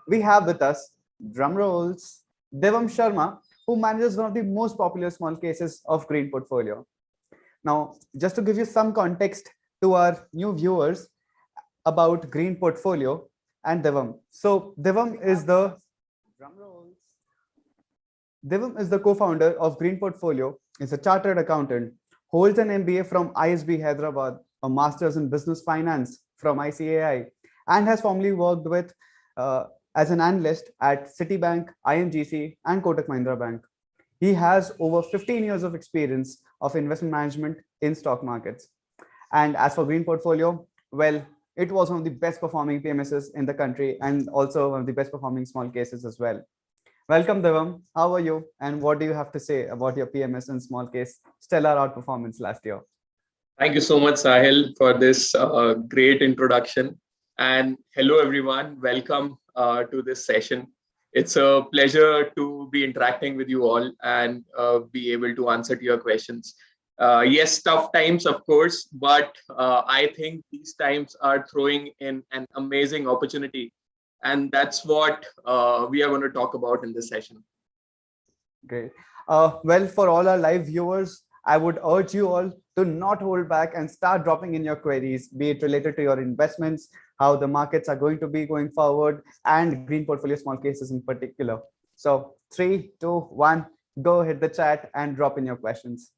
we have with us, drum rolls, Divam Sharma, who manages one of the most popular small cases of green portfolio. Now, just to give you some context to our new viewers about green portfolio and Divam. So Divam is the drum rolls. Divam is the co-founder of Green Portfolio, is a chartered accountant, holds an MBA from ISB Hyderabad, a master's in business finance from ICAI, and has formerly worked with uh, as an analyst at CitiBank, IMGC, and Kotak Mahindra Bank. He has over 15 years of experience of investment management in stock markets. And as for Green Portfolio, well, it was one of the best performing PMSs in the country and also one of the best performing small cases as well. Welcome, Divam. How are you? And what do you have to say about your PMS and small case stellar outperformance last year? Thank you so much, Sahil, for this great introduction. And hello, everyone. Welcome to this session. It's a pleasure to be interacting with you all and be able to answer to your questions. Yes, tough times, of course, but I think these times are throwing in an amazing opportunity. And that's what we are going to talk about in this session. Great. Well, for all our live viewers, I would urge you all to not hold back and start dropping in your queries, be it related to your investments, how the markets are going to be going forward, and green portfolio small cases in particular. So 3, 2, 1, go hit the chat and drop in your questions.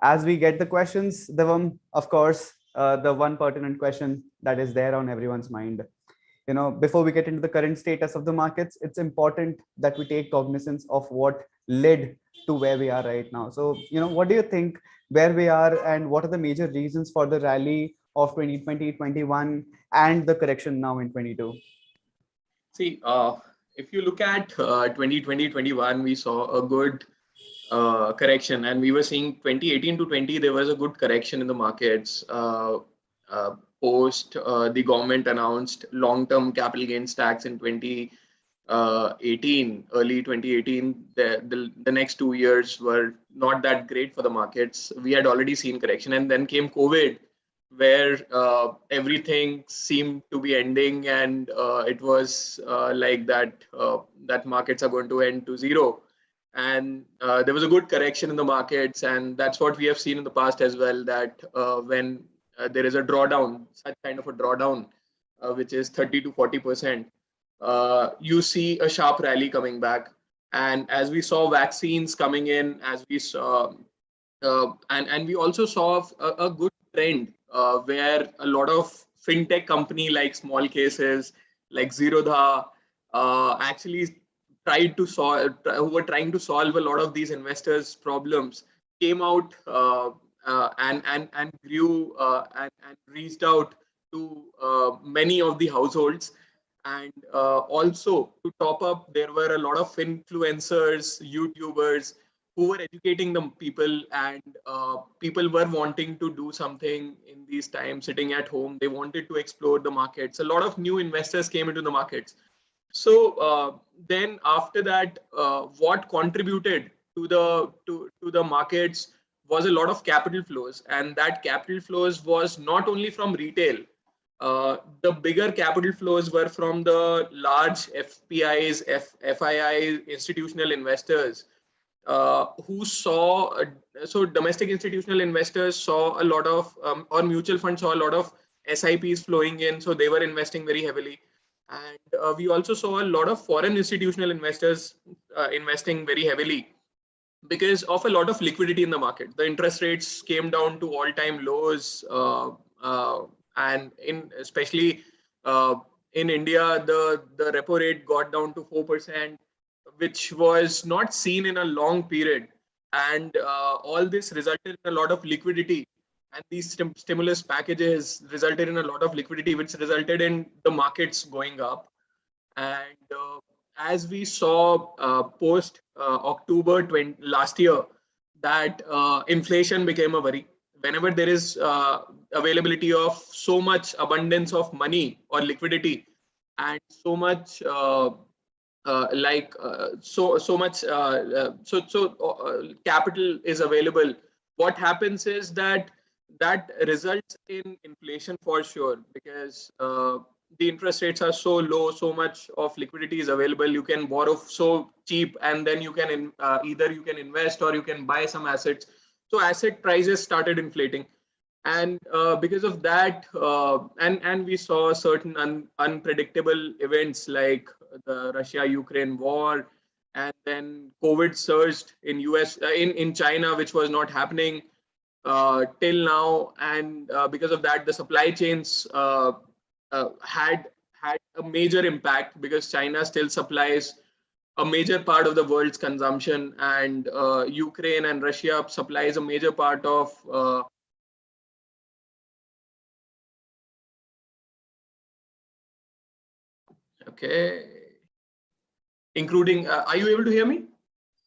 As we get the questions, Divam, of course, the one pertinent question that is there on everyone's mind. Before we get into the current status of the markets, it's important that we take cognizance of what led to where we are right now. So, what do you think where we are and what are the major reasons for the rally of 2020, 21 and the correction now in 22? See, if you look at 2020, 21, we saw a good correction, and we were seeing 2018 to 20, there was a good correction in the markets. Post the government announced long-term capital gains tax in 2018, early 2018, the next 2 years were not that great for the markets. We had already seen correction, and then came COVID, where everything seemed to be ending, and it was like that markets are going to end to zero. And there was a good correction in the markets, and that's what we have seen in the past as well, that when there is a drawdown, such kind of a drawdown, which is 30 to 40%, you see a sharp rally coming back. And as we saw vaccines coming in, as we saw, and we also saw a good trend where a lot of fintech company like small cases, like Zerodha, actually tried to solve, who were trying to solve a lot of these investors' problems, came out and grew and reached out to many of the households. And also to top up, there were a lot of influencers, YouTubers who were educating the people, and people were wanting to do something in these times, sitting at home. They wanted to explore the markets. A lot of new investors came into the markets. So then after that, what contributed to the markets was a lot of capital flows, and that capital flows was not only from retail. The bigger capital flows were from the large FPIs, FII, institutional investors, who saw, so domestic institutional investors saw a lot of, or mutual funds saw a lot of SIPs flowing in, so they were investing very heavily. And we also saw a lot of foreign institutional investors investing very heavily, because of a lot of liquidity in the market. The interest rates came down to all-time lows, and especially in India, the repo rate got down to 4%, which was not seen in a long period. And all this resulted in a lot of liquidity. And these stimulus packages resulted in a lot of liquidity, which resulted in the markets going up. And as we saw post October last year, that inflation became a worry. Whenever there is availability of so much abundance of money or liquidity, and so much capital is available, what happens is that results in inflation for sure, because the interest rates are so low, so much of liquidity is available. You can borrow so cheap, and then you can either you can invest or you can buy some assets. So asset prices started inflating, and because of that, and we saw certain unpredictable events like the Russia-Ukraine war, and then COVID surged in US, in China, which was not happening till now, and because of that, the supply chains had a major impact, because China still supplies a major part of the world's consumption, and Ukraine and Russia supplies a major part of okay, including are you able to hear me?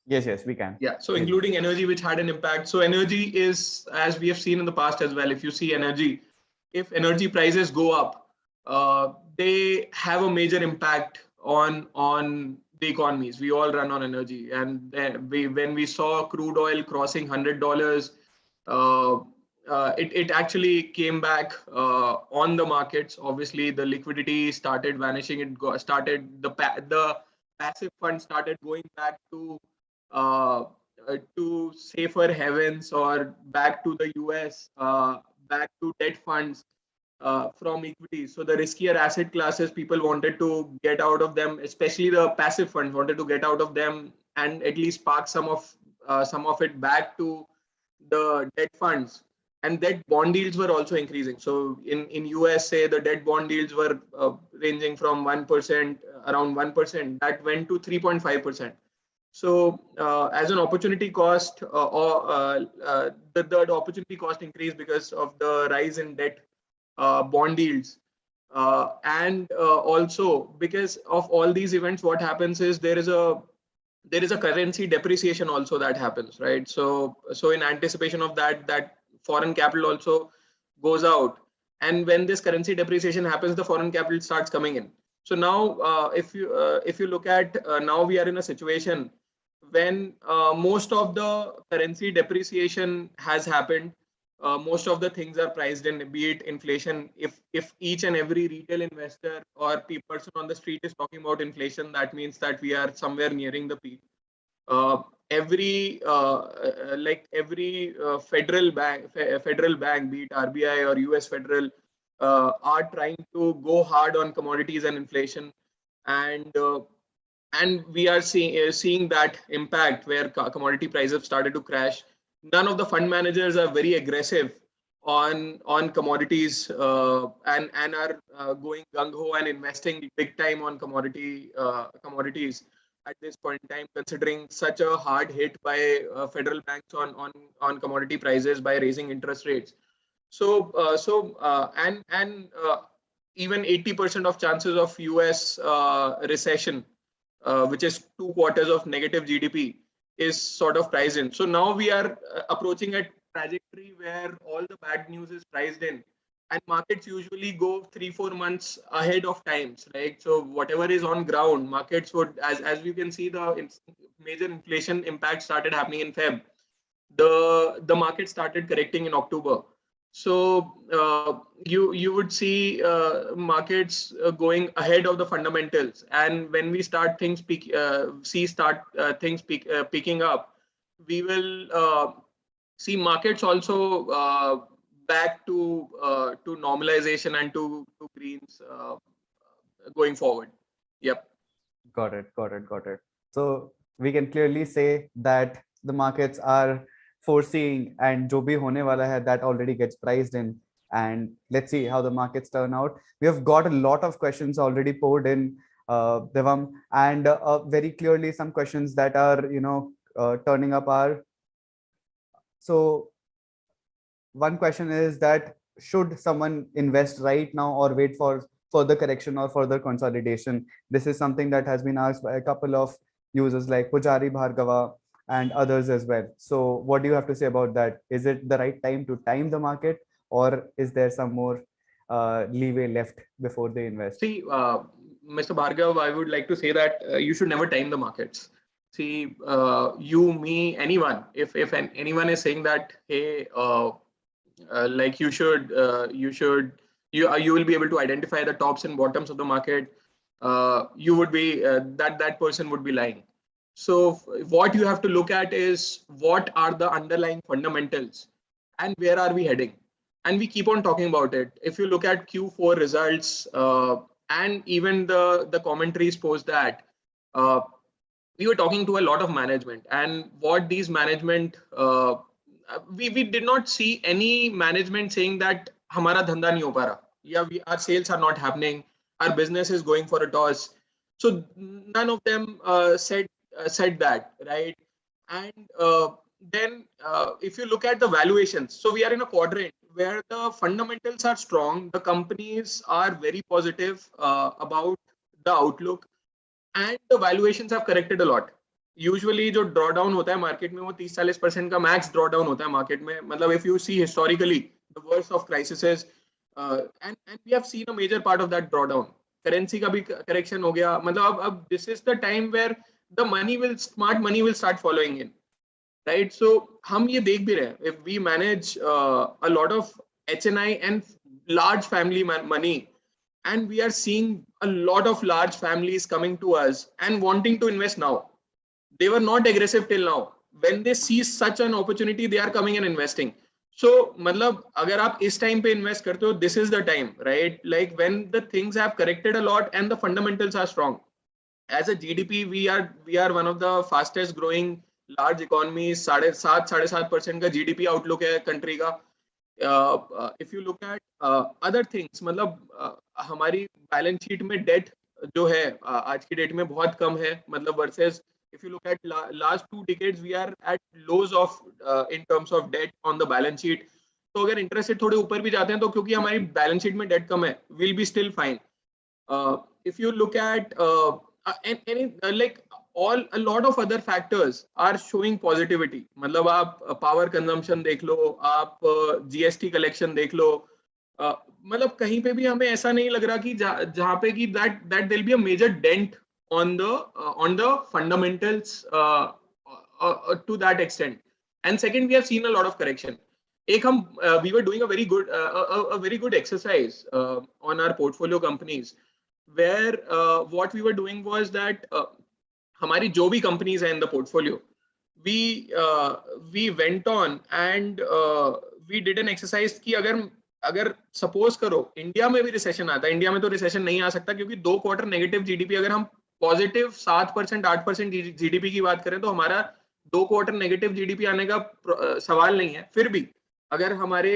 Yes, we can. Yeah, so including energy, which had an impact. So energy is, as we have seen in the past as well, if you see energy, if energy prices go up, they have a major impact on the economies. We all run on energy, and when we saw crude oil crossing $100, it actually came back on the markets. Obviously, the liquidity started vanishing. Started the passive fund started going back uh, to safer havens, or back to the US, back to debt funds from equities. So the riskier asset classes, people wanted to get out of them, especially the passive funds wanted to get out of them and at least park some of it back to the debt funds. And debt bond yields were also increasing. So in USA, the debt bond yields were ranging from 1%, around 1%. That went to 3.5%. So as an opportunity cost, the opportunity cost increased because of the rise in debt bond yields. And also because of all these events, what happens is there is a currency depreciation also that happens, right? So in anticipation of that, that foreign capital also goes out, and when this currency depreciation happens, the foreign capital starts coming in. So now if you look at now, we are in a situation when most of the currency depreciation has happened. Most of the things are priced in, be it inflation. If each and every retail investor or person on the street is talking about inflation, that means that we are somewhere nearing the peak. uh, every like every federal bank, be it RBI or US Federal, are trying to go hard on commodities and inflation, and we are seeing that impact where commodity prices have started to crash. None of the fund managers are very aggressive on commodities, and are going gung ho and investing big time on commodities at this point in time, considering such a hard hit by federal banks on commodity prices by raising interest rates. And even 80% of chances of US recession, which is 2 quarters of negative GDP, is sort of priced in. So now we are approaching a trajectory where all the bad news is priced in, and markets usually go 3-4 months ahead of times, right? So whatever is on ground, markets would, as we can see, the major inflation impact started happening in Feb. The market started correcting in October. So you would see markets going ahead of the fundamentals, and when we start picking up, we will see markets also back to normalization and to greens going forward. Yep. Got it. So we can clearly say that the markets are foreseeing, and जो भी होने वाला है, that already gets priced in. And let's see how the markets turn out. We have got a lot of questions already poured in, Divam, and very clearly some questions that are turning up are. So one question is that should someone invest right now or wait for further correction or further consolidation? This is something that has been asked by a couple of users like Pujari Bhargava and others as well. So what do you have to say about that? Is it the right time to time the market, or is there some more leeway left before they invest? See, Mr. Bhargav, I would like to say that you should never time the markets. See, you, me, anyone, if anyone is saying that, hey, like you should You will be able to identify the tops and bottoms of the market. You would be that person would be lying. So what you have to look at is what are the underlying fundamentals and where are we heading. And we keep on talking about it. If you look at Q4 results and even the commentaries post that, we were talking to a lot of management, and what these management we did not see any management saying that हमारा धंधा नहीं हो पा रहा, yeah, our sales are not happening, our business is going for a toss. So none of them said that, right? And then if you look at the valuations, so we are in a quadrant where the fundamentals are strong, the companies are very positive about the outlook, and the valuations have corrected a lot. Usually जो drawdown होता है market में वो 30-40% का max drawdown होता है market में. मतलब if you see historically the worst of crises and we have seen a major part of that drawdown. Currency का भी correction हो गया. मतलब अब this is the time where the smart money will start following in, right? So हम ये देख भी रहे हैं. If we manage a lot of HNI and large family money, and we are seeing a lot of large families coming to us and wanting to invest now. They were not aggressive till now. When they see such an opportunity, they are coming and investing. So, मतलब अगर आप इस time पे invest करते हो, this is the time, right? Like when the things have corrected a lot and the fundamentals are strong. As a GDP, we are one of the fastest growing large economies. 7.5% का GDP outlook है country का. If you look at other things, मतलब हमारी balance sheet में date जो है आज की डेट में बहुत कम है, मतलब versus if you look at last 2 decades we are at lows of in terms of debt on the balance sheet. तो अगर इंटरेस्ट रेट थोड़े ऊपर भी जाते हैं तो क्योंकि हमारी बैलेंस शीट में डेट कम है, we'll be still fine. If you look at any like a lot of other factors are showing positivity. मतलब आप power consumption देख लो, आप GST collection देख लो, मतलब कहीं पे भी हमें ऐसा नहीं लग रहा कि जहाँ पे कि that there will be a major dent on the fundamentals to that extent. And second, we have seen a lot of correction. एक हम we were doing a very good exercise on our portfolio companies, where what we were doing was that हमारी जो भी companies हैं in the portfolio, we went on and we did an exercise कि अगर suppose करो India में भी recession आता है, इंडिया में तो रिसेशन नहीं आ सकता क्योंकि 2 क्वार्टर नेगेटिव जीडीपी, अगर हम पॉजिटिव 7% 8% जीडीपी की बात करें तो हमारा 2 क्वार्टर नेगेटिव जीडीपी आने का सवाल नहीं है. फिर भी अगर हमारे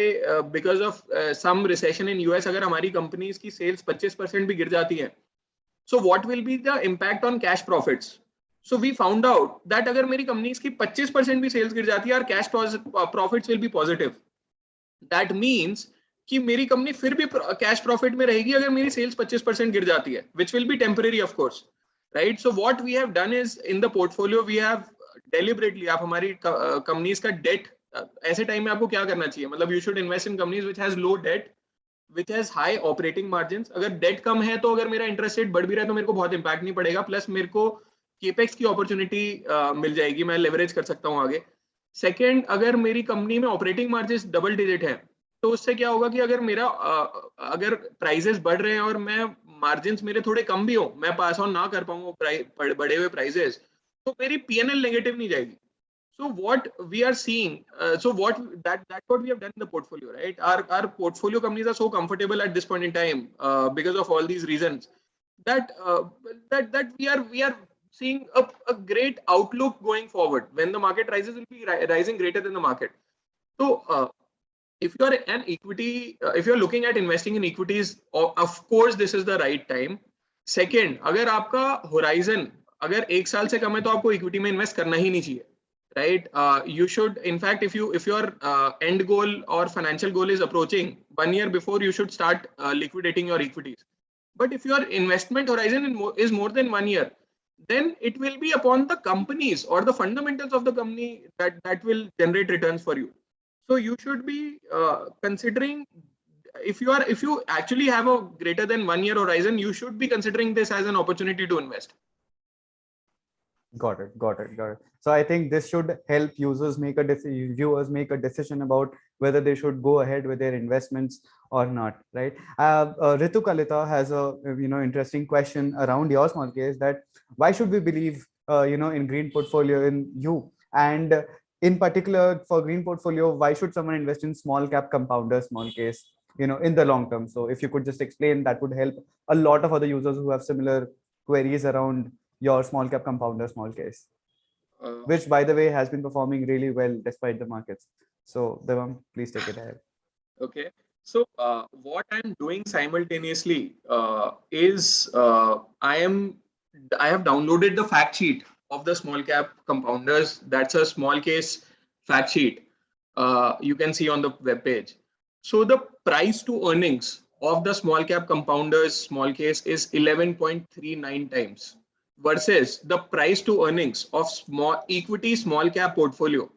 because of some recession in US अगर हमारी कंपनीज की सेल्स 25% भी गिर जाती है, so what will be the impact on cash profits. So we found out that अगर मेरी कंपनीज की 25% भी सेल्स गिर जाती है और cash profits will be positive, that means कि मेरी कंपनी फिर भी कैश प्रॉफिट में रहेगी अगर मेरी सेल्स 25% गिर जाती है, which will be temporary of course, right? So what we have done is in the portfolio we have deliberately, आप हमारी कंपनीज का डेट ऐसे टाइम में आपको क्या करना चाहिए, मतलब you should invest in companies which has low debt, which has high operating margins. अगर डेट कम है तो अगर मेरा इंटरेस्ट रेट बढ़ भी रहा है तो मेरे को बहुत इंपैक्ट नहीं पड़ेगा, प्लस मेरे को केपेक्स की अपॉर्चुनिटी मिल जाएगी, मैं लेवरेज कर सकता हूँ आगे. सेकेंड, अगर मेरी कंपनी में ऑपरेटिंग मार्जिन डबल डिजिट है तो उससे क्या होगा कि अगर मेरा अगर प्राइसेस बढ़ रहे हैं और मैं मार्जिन्स मेरे थोड़े कम भी हो, मैं पास ऑन ना कर पाऊंगा बढ़े हुए प्राइसेस, तो मेरी पीएनएल नेगेटिव नहीं जाएगी. So what we are seeing, so that's what we have done in the portfolio, right? Our portfolio companies are so comfortable at this point in time because of all these reasons that that we are seeing a great outlook going forward. When the market rises, will be rising greater than the market. So if you are an equity, if you are looking at investing in equities, of course this is the right time. Second, अगर आपका horizon अगर 1 साल से कम है तो आपको equity में invest करना ही नहीं चाहिए, right? You should, in fact, if your end goal or financial goal is approaching 1 year before, you should start liquidating your equities. But if your investment horizon is more than 1 year, then it will be upon the companies or the fundamentals of the company that will generate returns for you. So you should be considering, if you actually have a greater than 1 year horizon, you should be considering this as an opportunity to invest. Got it. Got it. Got it. So I think this should help users make a viewers make a decision about whether they should go ahead with their investments or not, right? Ritu Kalita has a interesting question around your small case, that why should we believe in green portfolio in you, and in particular for green portfolio, why should someone invest in small cap compounder small case in the long term? So if you could just explain, that would help a lot of other users who have similar queries around your small cap compounder small case, Uh, which by the way has been performing really well despite the markets. So Devam, please take it ahead. Okay. So what I'm doing simultaneously is I have downloaded the fact sheet of the small cap compounders. That's a small case fact sheet. You can see on the web page. So the price to earnings of the small cap compounders small case is 11.39 times versus the price to earnings of small equity small cap portfolio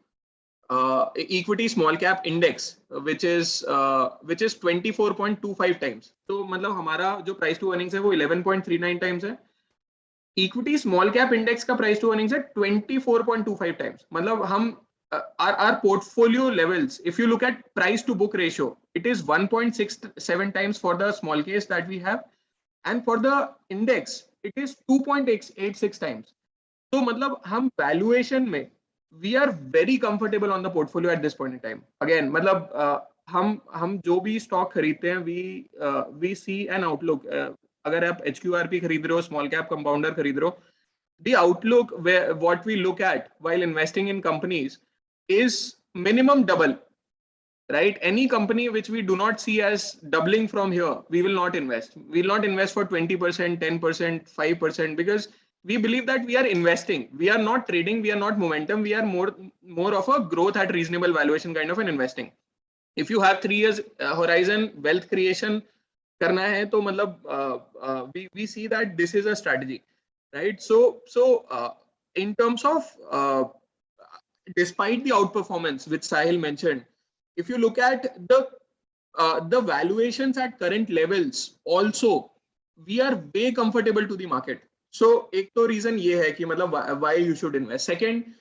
equity small cap index which is 24.25 times. तो मतलब हमारा जो price to earnings है वो 11.39 times है. Equity small cap index का price to earnings है 24.25 times. मतलब हम our portfolio levels, if you look at price to book ratio, it is 1.67 times for the small case that we have, and for the index it is 2.86 times. तो मतलब हम valuation में we are very comfortable on the portfolio at this point in time. Again, मतलब हम जो भी stock खरीदते हैं we see an outlook. अगर आप HQRP खरीद रहे हो, small cap compounder खरीद रहे हो, the outlook where what we look at while investing in companies is minimum double, right? Any company which we do not see as doubling from here, we will not invest. We will not invest for 20%, 10%, 5%, because we believe that we are investing. We are not trading. We are not momentum. We are more of a growth at reasonable valuation kind of an investing. If you have 3 years horizon wealth creation करना है तो मतलब we see that this is a strategy, right? So in terms of despite the outperformance which Sahil mentioned, if you look at the valuations at current levels also, we are way comfortable to the market. So एक तो reason ये है कि मतलब why you should invest. Second,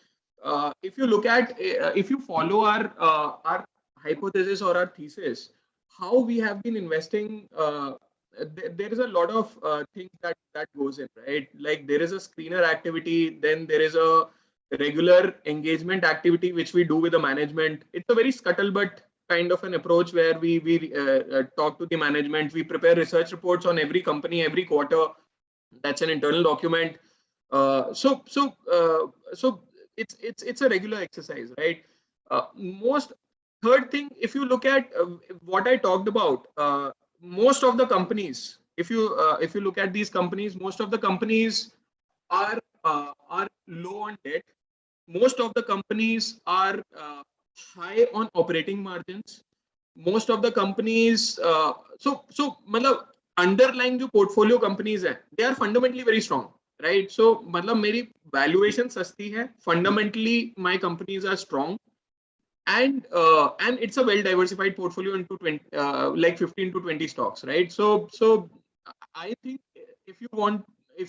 if you look at if you follow our hypothesis or our thesis, how we have been investing, there is a lot of things that goes in, right? Like there is a screener activity, then there is a regular engagement activity which we do with the management. It's a very scuttlebutt kind of an approach where we talk to the management. We prepare research reports on every company every quarter. That's an internal document. So it's a regular exercise, right? Most third thing, if you look at what I talked about, most of the companies, if you look at these companies, most of the companies are low on debt. Most of the companies are high on operating margins. Most of the companies, so मतलब underlying जो portfolio companies हैं, they are fundamentally very strong, right? So मतलब मेरी valuation सस्ती है, fundamentally my companies are strong, and it's a well diversified portfolio into 20 like 15 to 20 stocks, right? So I think if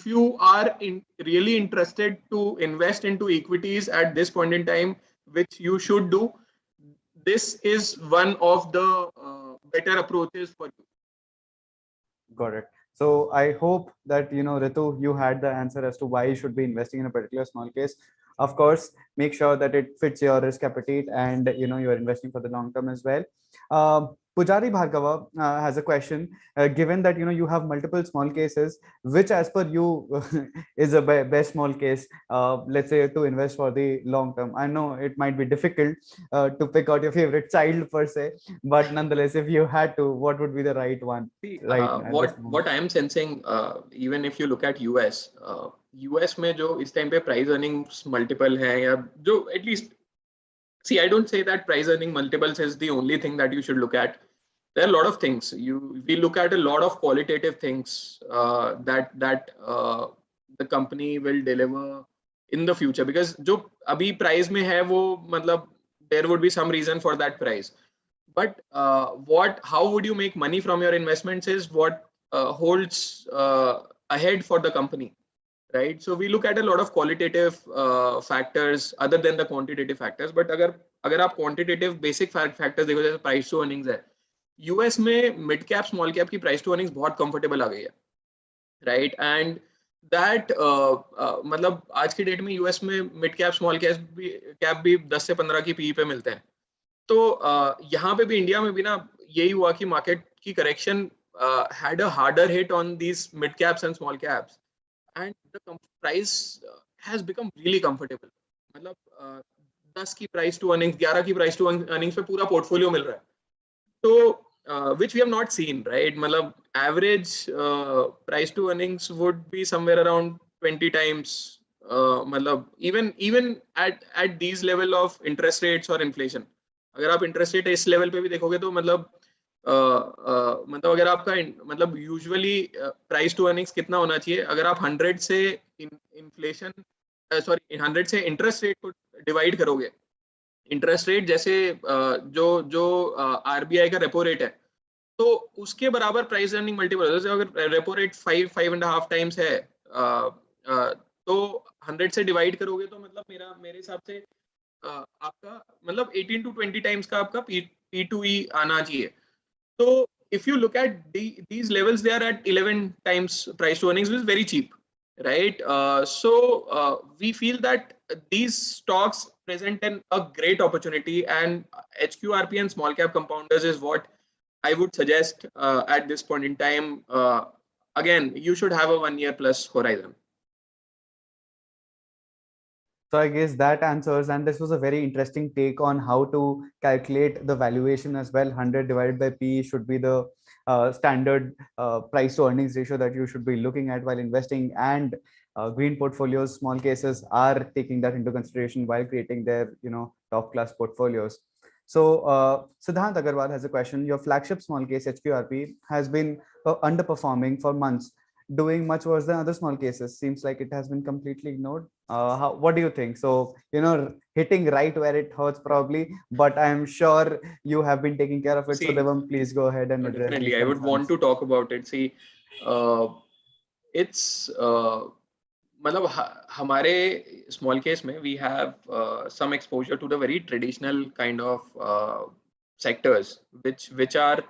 you are really interested to invest into equities at this point in time, which you should do, this is one of the better approaches for you. Got it. So I hope that Ritu, you had the answer as to why you should be investing in a particular small case. Of course, make sure that it fits your risk appetite, and you're investing for the long term as well. Pujari Bhargava has a question. Given that you have multiple small cases, which as per you is a best small case, let's say, to invest for the long term? I know it might be difficult to pick out your favorite child per se, but nonetheless, if you had to, what would be the right one? See, Right. what I am sensing, even if you look at US, US में जो इस time पे price earnings multiple है, या जो at least, see, I don't say that price earning multiples is the only thing that you should look at. There are a lot of things. We look at a lot of qualitative things that the company will deliver in the future, because जो अभी price में है वो मतलब there would be some reason for that price. But how would you make money from your investments is what holds ahead for the company, right? So we look at a lot of qualitative factors other than the quantitative factors. But अगर आप quantitative basic factors देखो, जैसे price to earnings है, US में mid cap small cap की price to earnings बहुत comfortable आ गई है, right? And that मतलब आज की डेट में यूएस में मिड कैप स्मॉल कैप भी 10 से 15 की पीई पे मिलते हैं. तो यहाँ पे भी इंडिया में भी ना यही हुआ कि मार्केट की correction had a harder hit on these mid caps and small caps, and the price has become really comfortable. मतलब 10 की प्राइस टू अर्निंग्स, 11 की प्राइस टू अर्निंग्स पे पूरा पोर्टफोलियो मिल रहा है. तो which we have not seen, right? मतलब average price to earnings would be somewhere around 20 times. मतलब even at these level of interest rates or inflation, अगर आप इंटरेस्ट रेट इस लेवल पे भी देखोगे तो मतलब मतलब अगर आपका मतलब यूजुअली प्राइस टू अर्निंग्स कितना होना चाहिए, अगर आप 100 से इन्फ्लेशन सॉरी 100 से इंटरेस्ट रेट को डिवाइड करोगे, इंटरेस्ट रेट जैसे जो जो आरबीआई का रेपो रेट है, तो उसके बराबर प्राइस अर्निंग मल्टीपल. जैसे अगर रेपो रेट 5.5 टाइम्स है, तो 100 से डिवाइड करोगे तो मतलब मेरे हिसाब से आपका मतलब 18 to 20 टाइम्स का आपका P2E आना चाहिए. So if you look at these levels, they are at 11 times price to earnings, which is very cheap, right? So we feel that these stocks present a great opportunity, and HQRP and small cap compounders is what I would suggest at this point in time. Again, you should have a 1 year plus horizon. So I guess that answers, and this was a very interesting take on how to calculate the valuation as well. 100 divided by P should be the standard price to earnings ratio that you should be looking at while investing, and green portfolios, small cases are taking that into consideration while creating their top class portfolios. So Siddhant Agarwal has a question. Your flagship small case HQRP has been underperforming for months, doing much worse than other small cases. Seems like it has been completely ignored. What do you think? So, hitting right where it hurts probably, but I'm sure you have been taking care of it. So Divam, please go ahead and address. Definitely, I would want to talk about it. See, it's मतलब हमारे small case में we have some exposure to the very traditional kind of sectors which are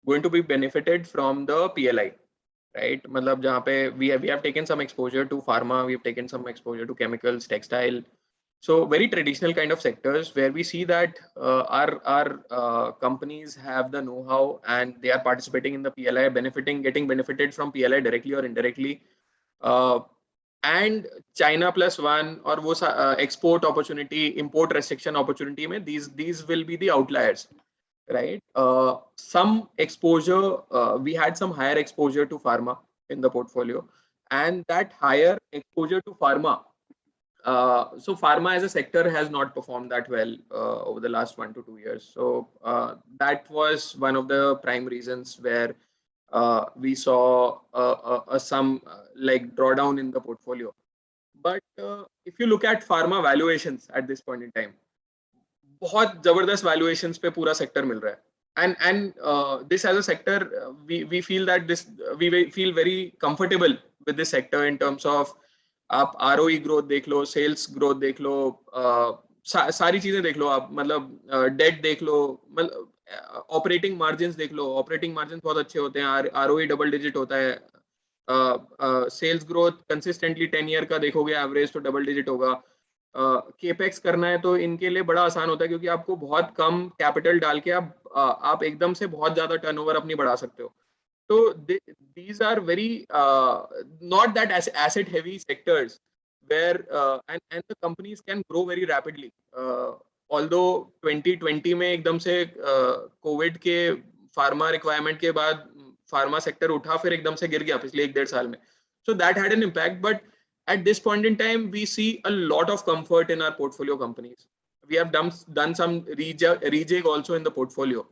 going to be benefited from the PLI. Right, मतलब जहाँ पे we have taken some exposure to pharma, we have taken some exposure to chemicals, textile, so very traditional kind of sectors where we see that our companies have the know-how and they are participating in the PLI, getting benefited from PLI directly or indirectly, and China plus one or वो export opportunity, import restriction opportunity में these will be the outliers. Right, some exposure, we had some higher exposure to pharma in the portfolio, and that higher exposure to pharma, so pharma as a sector has not performed that well over the last 1 to 2 years. So that was one of the prime reasons where we saw some like drawdown in the portfolio. But if you look at pharma valuations at this point in time, बहुत जबरदस्त valuations पे पूरा sector मिल रहा है, and this as a sector, we feel that we feel very comfortable with this sector in terms of आप ROE growth देख लो, sales growth देख लो, सारी चीजें देख लो आप, मतलब debt देख लो, मतलब operating margins देख लो, operating margins बहुत अच्छे होते हैं, ROE double digit होता है, sales growth consistently 10 year का देखोगे average तो double digit होगा. केपेक्स करना है तो इनके लिए बड़ा आसान होता है क्योंकि आपको बहुत कम कैपिटल डाल के आप एकदम से बहुत ज्यादा टर्नओवर अपनी बढ़ा सकते हो. तो these are very not that asset heavy sectors where and the companies can grow very rapidly, although 2020 में एकदम से कोविड के फार्मा रिक्वायरमेंट के बाद फार्मा सेक्टर उठा, फिर एकदम से गिर गया पिछले 1-1.5 साल में. So that had an impact, but at this point in time, we see a lot of comfort in our portfolio companies. We have done some rejig also in the portfolio,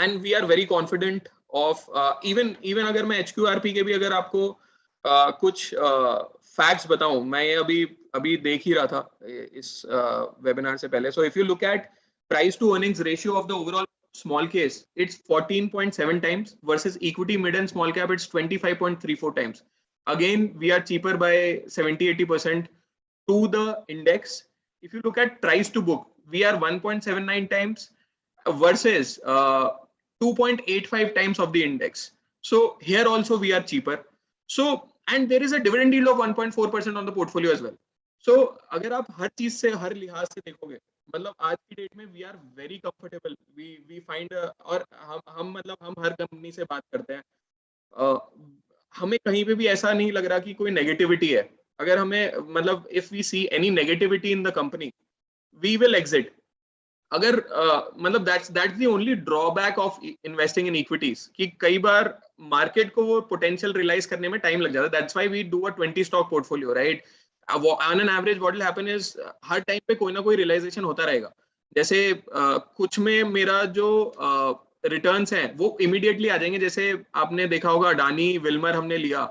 and we are very confident of even अगर मैं HQRP के भी अगर आपको कुछ facts बताऊं, मैं ये अभी देख ही रहा था इस webinar से पहले. So if you look at price to earnings ratio of the overall small case, it's 14.7 times versus equity mid and small cap, it's 25.34 times. again, we are cheaper by 70-80% to the index. If you look at price to book, we are 1.79 times versus 2.85 times of the index. So here also we are cheaper. So, and there is a dividend yield of 1.4% on the portfolio as well. So अगर आप हर चीज से हर लिहाज से देखोगे, मतलब आज की डेट में we are very comfortable, we find, और हम मतलब हम हर कंपनी से बात करते हैं, हमें कहीं पे भी ऐसा नहीं लग रहा कि कोई नेगेटिविटी है. अगर हमें मतलब if we see any negativity in the company, we will exit. अगर मतलब that's the only drawback of investing in equities कि कई बार मार्केट को वो पोटेंशियल रियलाइज करने में टाइम लग जाता है. That's why we do a 20 stock portfolio, right. On an average what will happen is हर टाइम पे कोई ना कोई रियलाइजेशन होता रहेगा. जैसे कुछ में मेरा जो रिटर्न्स हैं वो इमीडिएटली आ जाएंगे. जैसे आपने देखा होगा अडानी विल्मर हमने लिया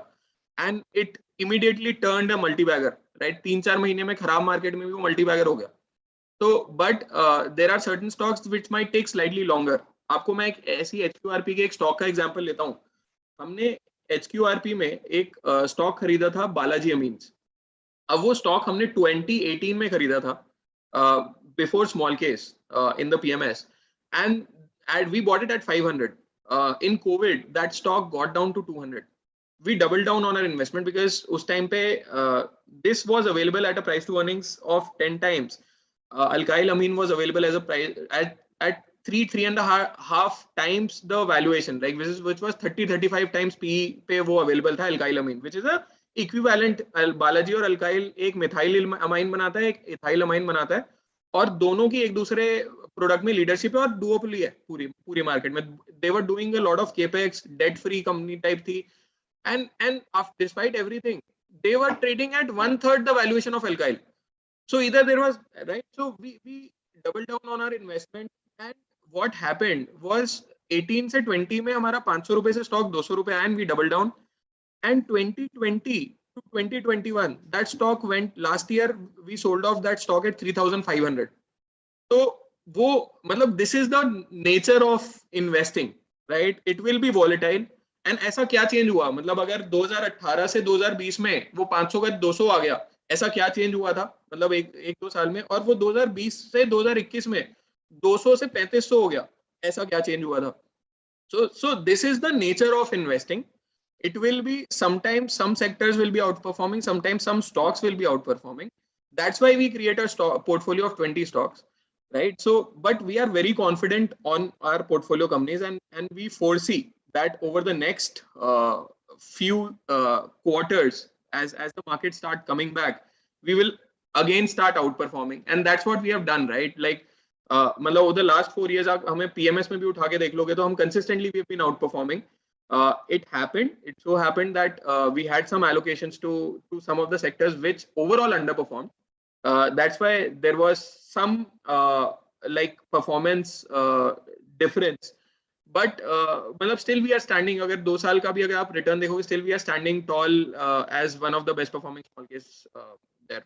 and it immediately turned a multi bagger, right. 3-4 महीने में खराब मार्केट में भी वो मल्टी बैगर हो गया. तो but there are certain stocks which might take slightly longer. आपको मैं एक ऐसी एचक्यूआरपी के एक स्टॉक का एग्जांपल लेता हूँ. हमने एचक्यूआरपी में एक स्टॉक खरीदा था बालाजी अमीन्स. अब वो स्टॉक हमने 2018 में खरीदा था, before small case in the PMS, and we bought it at 500. In COVID, that stock got down to 200. We doubled down on our investment because उस time पे this was available at a price to earnings of 10 times. Alkyl amine was available as a price at 3.5 times the valuation, like which was 30-35 times PE पे वो available था alkyl amine, which is a equivalent. Balaji और alkyl एक methyl amine बनाता है, एक ethyl amine बनाता है, और दोनों की एक दूसरे प्रोडक्ट में लीडरशिप है और डुओपोली है पूरी पूरी मार्केट में. They were doing a lot of capex, debt free company type थी, and despite everything they were trading at 1/3 the valuation of alkyl. So either there was, right, so we doubled down on our investment, and what happened was 18 से 20 में हमारा 500 रुपए से stock 200 रुपए आया, and we doubled down. And 2020 to 2021 that stock went, last year we sold off that stock at 3,500. तो वो मतलब this is the nature of investing, right? It will be volatile. And ऐसा क्या चेंज हुआ, मतलब अगर 2018 से 2020 में वो 500 का 200 आ गया, ऐसा क्या चेंज हुआ था मतलब एक दो साल में, और वो 2020 से 2021 में 200 से 3500 हो गया, ऐसा क्या चेंज हुआ था. so this is the nature of investing. It will be sometimes some sectors will be outperforming, sometimes some stocks will be outperforming. That's why we create a portfolio of 20 stocks, right? So but we are very confident on our portfolio companies, and we foresee that over the next few quarters, as the market start coming back, we will again start outperforming, and that's what we have done, right? Like मतलब over the last 4 years आप हमें PMS में भी उठा के देख लोगे तो हम consistently we have been outperforming. It so happened that we had some allocations to some of the sectors which overall underperformed. That's why there was some like performance difference. But मतलब still we are standing. अगर 2 साल का भी अगर आप return देखोगे, still we are standing tall as one of the best performing small case there.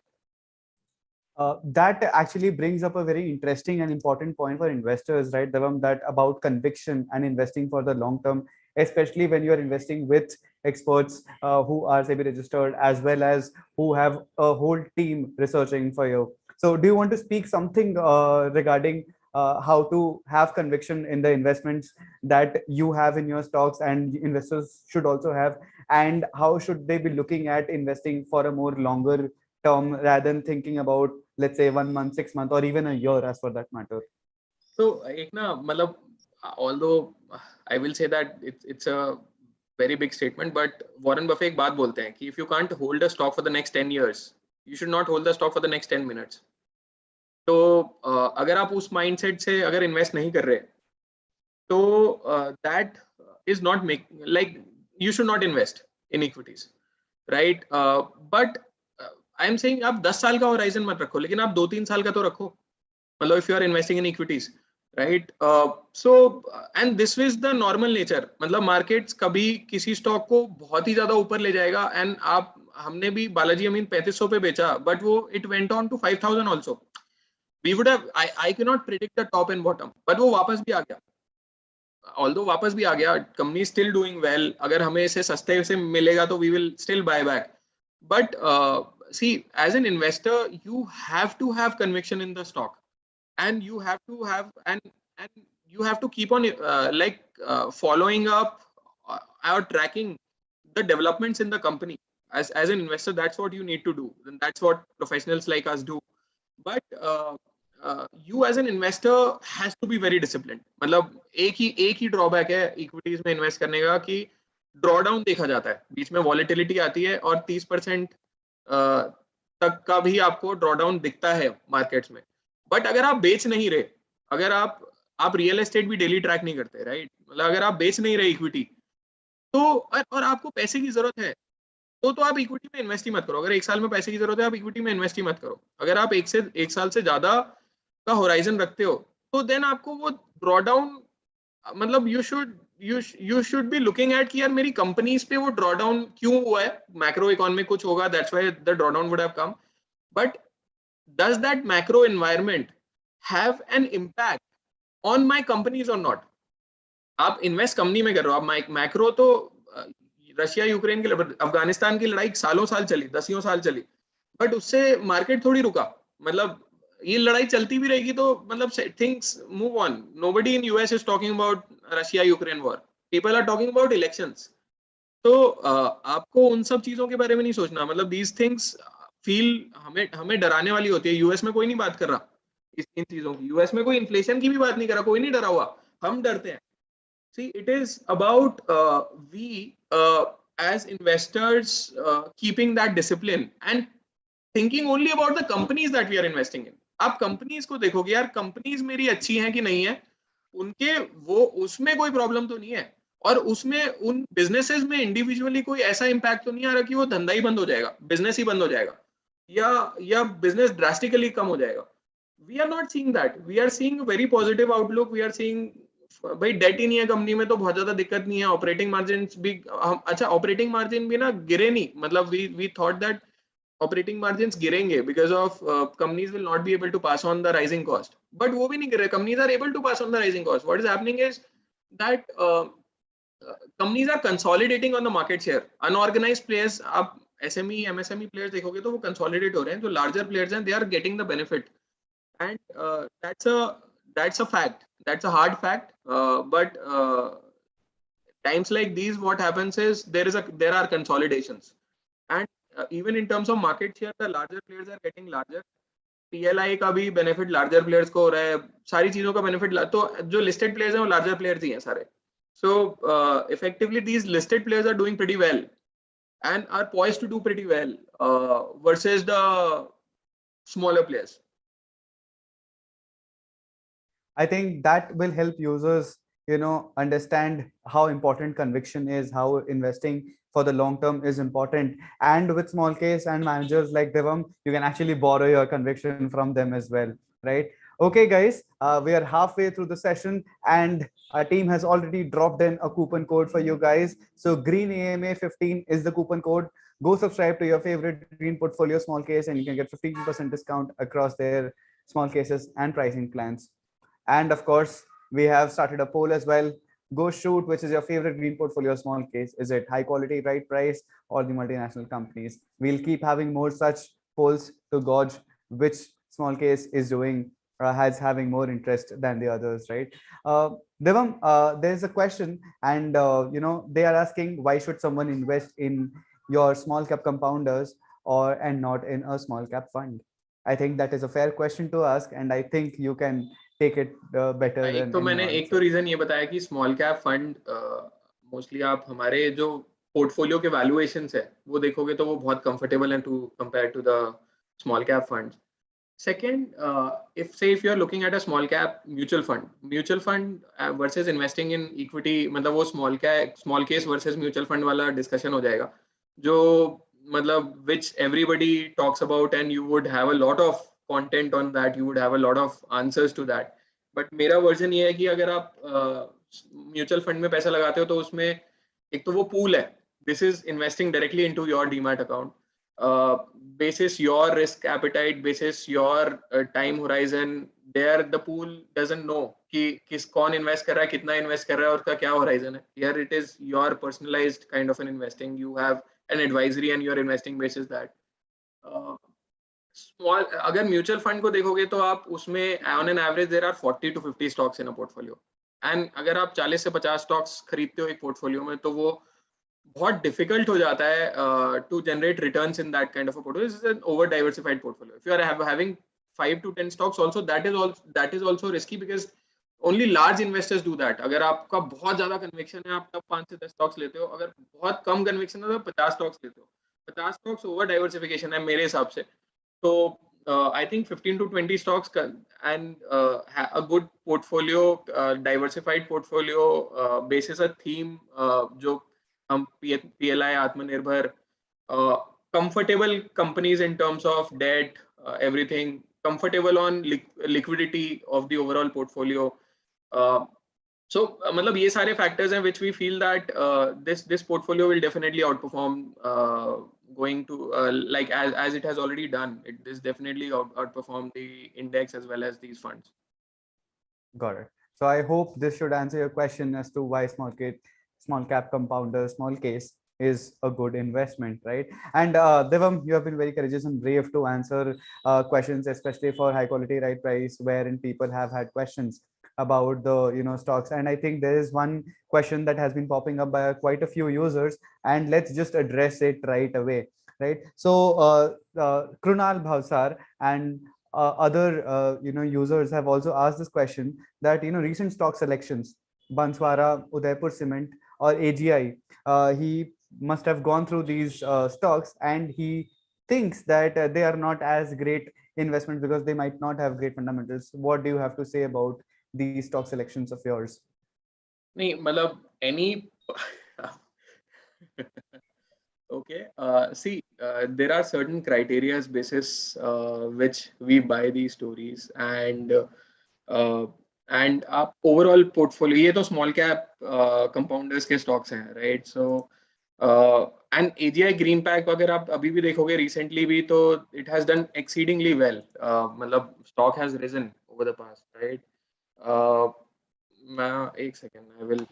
That actually brings up a very interesting and important point for investors, right, Divam, that about conviction and investing for the long term, especially when you are investing with experts who are SEBI registered, as well as who have a whole team researching for you. So do you want to speak something regarding how to have conviction in the investments that you have in your stocks and investors should also have, and how should they be looking at investing for a more longer term rather than thinking about, let's say, 1 month, 6 months, or even a year as for that matter? So एक ना मतलब, although I will say that it's a very big statement, but Warren Buffett एक बात बोलते हैं कि if you can't hold a stock for the next 10 years, you should not hold the stock for the next 10 minutes. तो अगर आप उस mindset से अगर इन्वेस्ट नहीं कर रहे, तो that is not make, like you should not invest in equities, right? But I am saying आप 10 साल का होराइजन मत रखो, लेकिन आप 2-3 साल का तो रखो, मतलब if you are investing in equities, right? So and this is the normal nature. मतलब मार्केट्स कभी किसी स्टॉक को बहुत ही ज्यादा ऊपर ले जाएगा, एंड आप, हमने भी बालाजी अमीन 3500 पे बेचा, बट वो it went on to 5000 also. We would have, I cannot predict the top and bottom, but वो वापस भी आ गया. although वापस भी आ गया, company is still doing well, अगर हमें इसे सस्ते से मिलेगा तो we will still buy back. But see, as an investor, you have to have conviction in the stock, and you have to have and you have to keep on following up or tracking the developments in the company. As an investor, that's what you need to do, and that's what professionals like us do. But you as an investor has to be very disciplined. मतलब एक ही drawback है equities में invest करने का कि draw down देखा जाता है, बीच में वॉलेटिलिटी आती है और 30% तक का भी आपको ड्रॉ डाउन दिखता है मार्केट्स में. बट अगर आप बेच नहीं रहे, अगर आप रियल एस्टेट भी डेली ट्रैक नहीं करते, राइट, मतलब अगर आप बेच नहीं रहे इक्विटी, तो और आपको पैसे की जरूरत है, तो आप इक्विटी में इन्वेस्ट ही मत करो. अगर एक साल में पैसे की जरूरत है, आप इक्विटी में इन्वेस्ट ही मत करो. अगर आप एक साल से ज्यादा का होराइजन रखते हो, तो देन आपको वो ड्रॉ डाउन, मतलब you should be looking at कि यार मेरी कंपनीज पे वो ड्रॉ डाउन क्यों हुआ है, मैक्रो इकोनॉमिक कुछ होगा, that's why the draw down would have come. But does that macro environment have an impact on my companies और नॉट? आप इन्वेस्ट कंपनी में कर रहे हो, आप मैक्रो तो रशिया यूक्रेन की, अफगानिस्तान की लड़ाई सालों साल चली, दसियों साल चली, बट उससे मार्केट थोड़ी रुका. मतलब ये लड़ाई चलती भी रहेगी तो मतलब things move on. Nobody in US is talking about Russia Ukraine war, people are talking about elections. तो आपको उन सब चीजों के बारे में नहीं सोचना. मतलब दीज थिंग्स फील हमें डराने वाली होती है. यूएस में कोई नहीं बात कर रहा इन चीजों की, यूएस में कोई इन्फ्लेशन की भी बात नहीं कर रहा, कोई नहीं डरा हुआ, हम डरते हैं. See, it is about we as investors keeping that discipline and thinking only about the companies that we are investing in. आप कंपनीज को देखोगे, यार कंपनीज मेरी अच्छी हैं कि नहीं है, उनके वो उसमें कोई प्रॉब्लम तो नहीं है, और उसमें उन बिजनेसेस में इंडिविजुअली कोई ऐसा इम्पैक्ट तो नहीं आ रहा कि वो धंधा ही बंद हो जाएगा, बिजनेस ही बंद हो जाएगा, या बिजनेस ड्रास्टिकली कम हो जाएगा. We are not seeing that. We are seeing very positive outlook. We are seeing भाई डेट ही नहीं है कंपनी में तो बहुत ज्यादा दिक्कत नहीं है. ऑपरेटिंग मार्जिन भी अच्छा, ऑपरेटिंग मार्जिन भी ना गिरे नहीं. मतलब we thought that operating margin गिरेंगे because of companies will not be able to pass on the rising cost, but वो भी नहीं गिरे. Companies are able to pass on the rising cost. What is happening is that companies are consolidating on the market share. Unorganised players, आप SME MSME players देखोगे तो वो consolidate हो रहे हैं. जो लार्जर प्लेयर्स हैं, they are getting the benefit, and that's a fact, that's a hard fact. But times like these, what happens is there are consolidations, and even in terms of market share, the larger players are getting larger. PLI का भी benefit larger players को हो रहा है, सारी चीजों का benefit. तो जो listed players हैं वो larger players ही हैं सारे. So effectively these listed players are doing pretty well and are poised to do pretty well versus the smaller players. I think that will help users, understand how important conviction is, how investing for the long term is important. And with small case and managers like Divam, you can actually borrow your conviction from them as well, right? Okay, guys, we are halfway through the session and our team has already dropped in a coupon code for you guys. So Green AMA 15 is the coupon code. Go subscribe to your favorite Green Portfolio small case and you can get 15% discount across their small cases and pricing plans. And of course, we have started a poll as well. Go shoot which is your favorite Green Portfolio small case. Is it high quality, right price, or the multinational companies? We'll keep having more such polls to gauge which small case is doing has having more interest than the others, right? Divam, there's a question, and they are asking why should someone invest in your small cap compounders and not in a small cap fund? I think that is a fair question to ask, and I think you can take it better. एक तो मैंने एक तो reason ये बताया कि small cap fund mostly आप हमारे जो पोर्टफोलियो के वैल्यूएशंस है वो देखोगे तो वो बहुत कंफर्टेबल है to compare to the small cap fund. Second, if you are looking at a small cap mutual fund versus investing in equity, मतलब वो small case versus mutual fund वाला discussion हो जाएगा, जो मतलब which everybody talks about and you would have a lot of content on that, you would have a lot of answers to that. But मेरा version ये है कि अगर आप mutual fund में पैसा लगाते हो तो उसमें एक तो वो pool है, this is investing directly into your demat account. basis your risk appetite, basis your time horizon. There the pool doesn't know कि कौन invest कर रहा है, कितना invest कर रहा है और उसका क्या horizon है. Here it is your personalized kind of an investing. You have an advisory and you're investing basis that. Small, अगर म्यूचुअल फंड को देखोगे तो आप उसमें on an average there are 40 to 50 stocks in a portfolio. And अगर आप 40 से 50 stocks खरीदते हो एक पोर्टफोलियो में तो वो बहुत डिफिकल्ट हो जाता है to generate returns in that kind of a portfolio. This is an over diversified portfolio. If you are having 5 to 10 stocks also, that is also risky because only large investors do that. अगर आपका बहुत ज्यादा conviction है आप तब 5 से 10 stocks लेते हो. अगर बहुत कम कन्विक्शन है तो 50 स्टॉक्स लेते हो. 50 स्टॉक्स ओवर डाइवर्सिफिकेशन है मेरे हिसाब से. So I think 15 to 20 stocks and a good portfolio, diversified portfolio, basis a theme, जो हम PLI, Atmanirbhar, comfortable companies in terms of debt, everything, comfortable on liquidity of the overall portfolio. So मतलब ये सारे factors हैं which we feel that this portfolio will definitely outperform going to like as it has already done. It is definitely outperform the index as well as these funds. Got it. So I hope this should answer your question as to why small cap compounder, small case is a good investment, right? And Divam, you have been very courageous and brave to answer questions, especially for high quality right price, wherein people have had questions about the stocks. And I think there is one question that has been popping up by quite a few users, and let's just address it right away, right? So Krunal Bhavsar and other users have also asked this question that recent stock selections, Banswara, Udaipur Cement or AGI, he must have gone through these stocks and he thinks that they are not as great investments because they might not have great fundamentals. What do you have to say about these stock selections of yours? नहीं मतलब any okay, see, there are certain criteria basis which we buy these stories, and आप overall portfolio, ये तो small cap compounders के stocks हैं, right? So and AGI green pack अगर आप अभी भी देखोगे recently भी तो it has done exceedingly well. मतलब stock has risen over the past, right? मैं एक second, I will.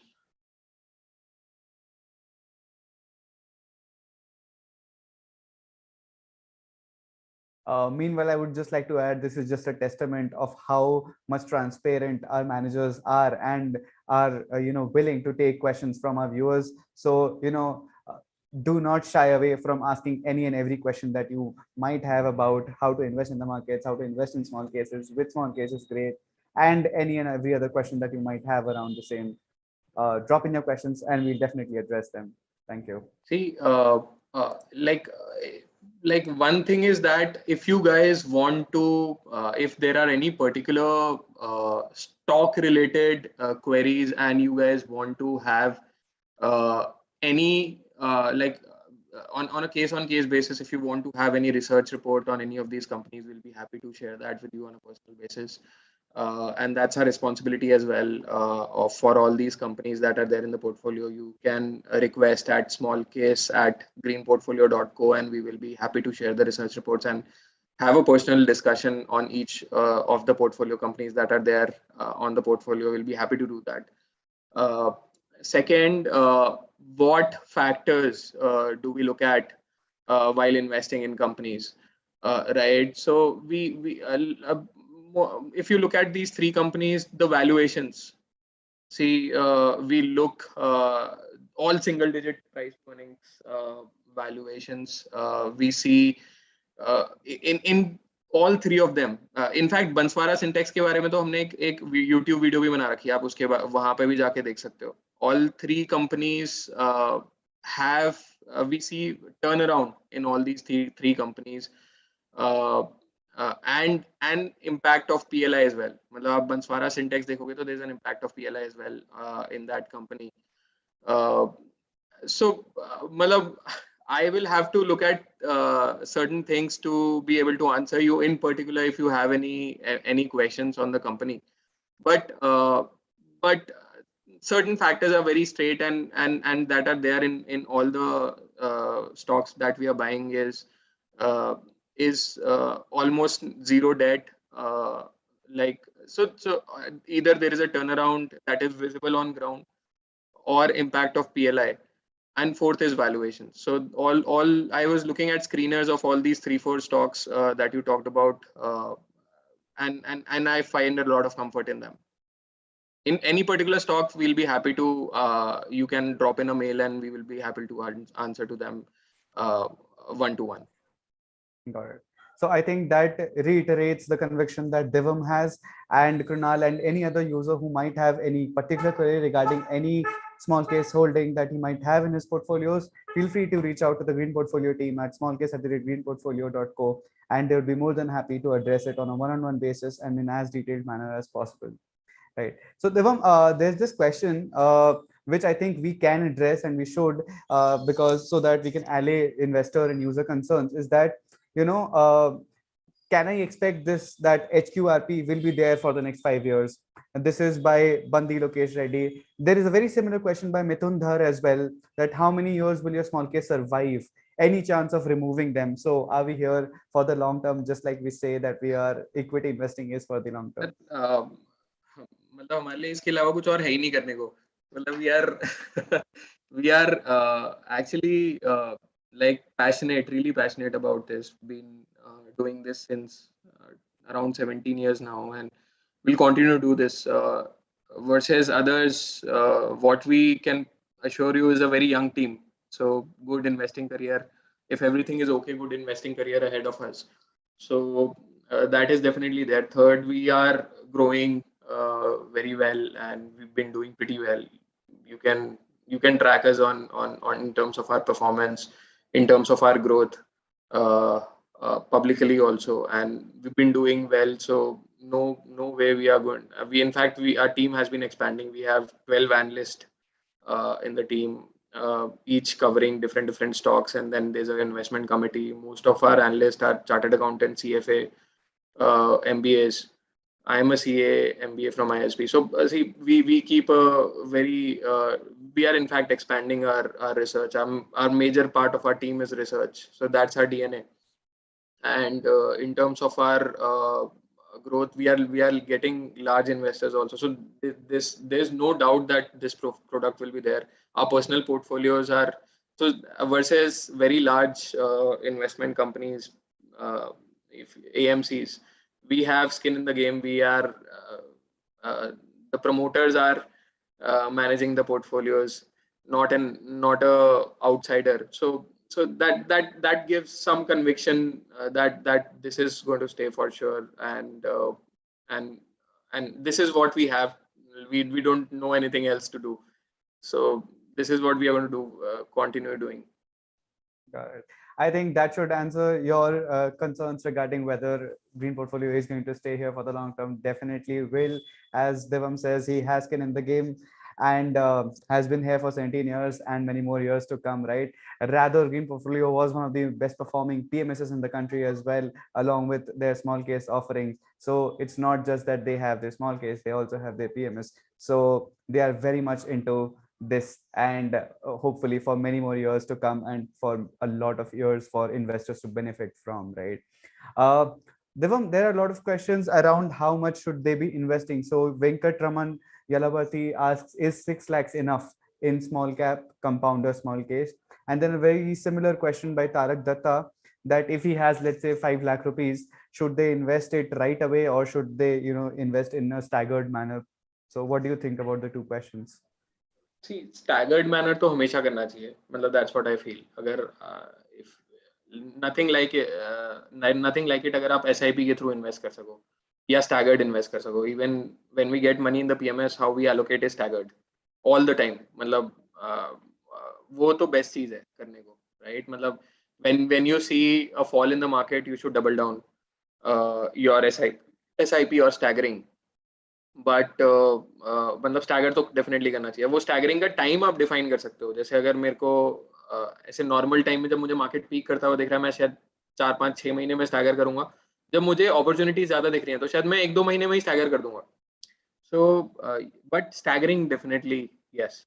Meanwhile, I would just like to add, this is just a testament of how much transparent our managers are and are willing to take questions from our viewers. So do not shy away from asking any and every question that you might have about how to invest in the markets, how to invest in small cases, which small case is great, and any and every other question that you might have around the same. Drop in your questions and we'll definitely address them. Thank you. See, like one thing is that if you guys want to, if there are any particular stock related queries and you guys want to have any on a case basis, if you want to have any research report on any of these companies, we'll be happy to share that with you on a personal basis. And that's our responsibility as well for all these companies that are there in the portfolio. You can request at smallcase@greenportfolio.co and we will be happy to share the research reports and have a personal discussion on each of the portfolio companies that are there on the portfolio. We'll be happy to do that. Second, what factors do we look at while investing in companies, right? So if you look at these three companies, the valuations, see, we look all single digit price earnings valuations. We see in all three of them. In fact, Banswara Syntax के बारे में तो हमने एक YouTube video भी बना रखी है, आप उसके वहां पे भी जाके देख सकते हो. All three companies have we see turnaround in all these three companies. And impact of PLI as well. मतलब आप Banswara Syntax देखोगे तो there's an impact of PLI as well in that company. So मतलब I will have to look at certain things to be able to answer you in particular if you have any questions on the company. But certain factors are very straight and that are there in all the stocks that we are buying is is almost zero debt. Either there is a turnaround that is visible on ground, or impact of PLI, and fourth is valuation. So all I was looking at screeners of all these 3-4 stocks that you talked about, and I find a lot of comfort in them. In any particular stock, we'll be happy to, you can drop in a mail and we will be happy to answer to them one to one. Got it. So I think that reiterates the conviction that Divam has, and Krunal and any other user who might have any particular query regarding any small case holding that he might have in his portfolios, feel free to reach out to the Green Portfolio team at smallcase@greenportfolio.co, and they would be more than happy to address it on a one-on-one basis and in as detailed manner as possible. Right. So Divam, there's this question which I think we can address and we should, because so that we can allay investor and user concerns, is that, can I expect this, that HQRP will be there for the next 5 years? And this is by Bandi Lokesh Reddy. There is a very similar question by Mithun Dhar as well, that how many years will your small case survive? Any chance of removing them? So are we here for the long term, just like we say that we are equity investing is for the long term? मतलब हमारे लिए इसके अलावा कुछ और है ही नहीं करने को. मतलब we are actually like really passionate about this. Been doing this since around 17 years now, and we'll continue to do this. Versus others, what we can assure you is a very young team. So good investing career. If everything is okay, good investing career ahead of us. So that is definitely there. Third, we are growing very well, and we've been doing pretty well. You can track us on in terms of our performance, in terms of our growth, publicly also, and we've been doing well. So no way we are going. Our team has been expanding. We have 12 analysts in the team, each covering different stocks, and then there's an investment committee. Most of our analysts are chartered accountants, CFA, MBAs. I am a CA, MBA from ISB. So see, we keep a very, we are in fact expanding our research. Our major part of our team is research. So that's our DNA. And in terms of our growth, we are getting large investors also. So there's no doubt that this product will be there. Our personal portfolios are, so versus very large investment companies, if AMCs, we have skin in the game. We are the promoters are managing the portfolios, not a outsider. So that gives some conviction that this is going to stay for sure, and this is what we have. We don't know anything else to do. So this is what we are going to do. Continue doing. Got it. I think that should answer your concerns regarding whether Green Portfolio is going to stay here for the long term. Definitely will. As Divam says, he has skin in the game and has been here for 17 years and many more years to come, right? Rather, Green Portfolio was one of the best performing PMSs in the country as well, along with their small case offerings. So it's not just that they have their small case, they also have their PMS. So they are very much into this, and hopefully for many more years to come, and for a lot of years for investors to benefit from, right? Divam, there are a lot of questions around how much should they be investing. So Venkat Raman Yalavarthi asks, is 6 lakhs enough in small cap compounder small case? And then a very similar question by Tarak Datta, that if he has, let's say, 5 lakh rupees, should they invest it right away, or should they invest in a staggered manner? So what do you think about the two questions? See, staggered manner तो हमेशा करना चाहिए. मतलब that's what I feel. अगर if nothing like it अगर आप SIP के through invest कर सको या staggered invest कर सको. Even when we get money in the PMS, how we allocate is staggered all the time. मतलब वो तो best चीज है करने को, right? मतलब when you see a fall in the market, you should double down your SIP or staggering. But मतलब stagger तो डेफिनेटली करना चाहिए. वो स्टैगरिंग का टाइम आप डिफाइन कर सकते हो. जैसे अगर मेरे को ऐसे नॉर्मल टाइम में जब मुझे मार्केट पीक करता हुआ दिख रहा है, मैं शायद 4-5-6 महीने में स्टैगर करूंगा. जब मुझे अपॉर्चुनिटी ज्यादा दिख रही है तो शायद मैं 1-2 महीने में ही स्टैगर कर दूंगा. So but staggering definitely yes.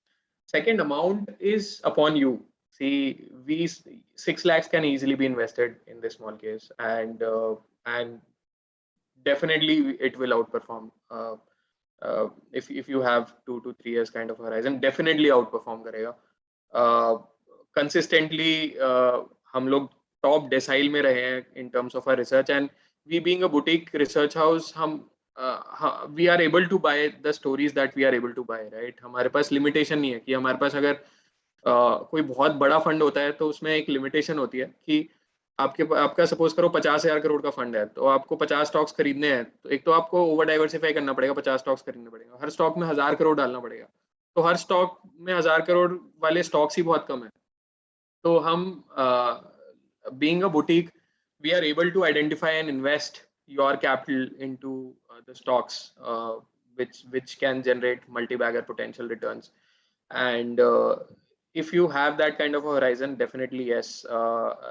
Second, amount is upon you. we 6 lakhs can easily be invested in this small case, and definitely it will outperform. If you have 2 to 3 years kind of horizon, definitely outperform करेगा. Consistently हम लोग top decile में रहे हैं in terms of our research, and we being a boutique research house, we are able to buy the stories that we are able to buy, right? हमारे पास limitation नहीं है कि हमारे पास अगर कोई बहुत बड़ा फंड होता है तो उसमें एक लिमिटेशन होती है कि आपका सपोज करो 50,000 करोड़ का फंड है, तो आपको 50 स्टॉक्स खरीदने हैं, तो एक तो आपको ओवर डाइवर्सिफाई करना पड़ेगा, 50 स्टॉक्स खरीदने पड़ेगा, हर स्टॉक में 1,000 करोड़ डालना पड़ेगा, तो हर स्टॉक में 1,000 करोड़ वाले स्टॉक्स ही बहुत कम है. तो हम being a boutique, we are able to identify and invest your capital into the stocks which can generate multi-bagger potential returns. And if you have that kind of a horizon, definitely yes,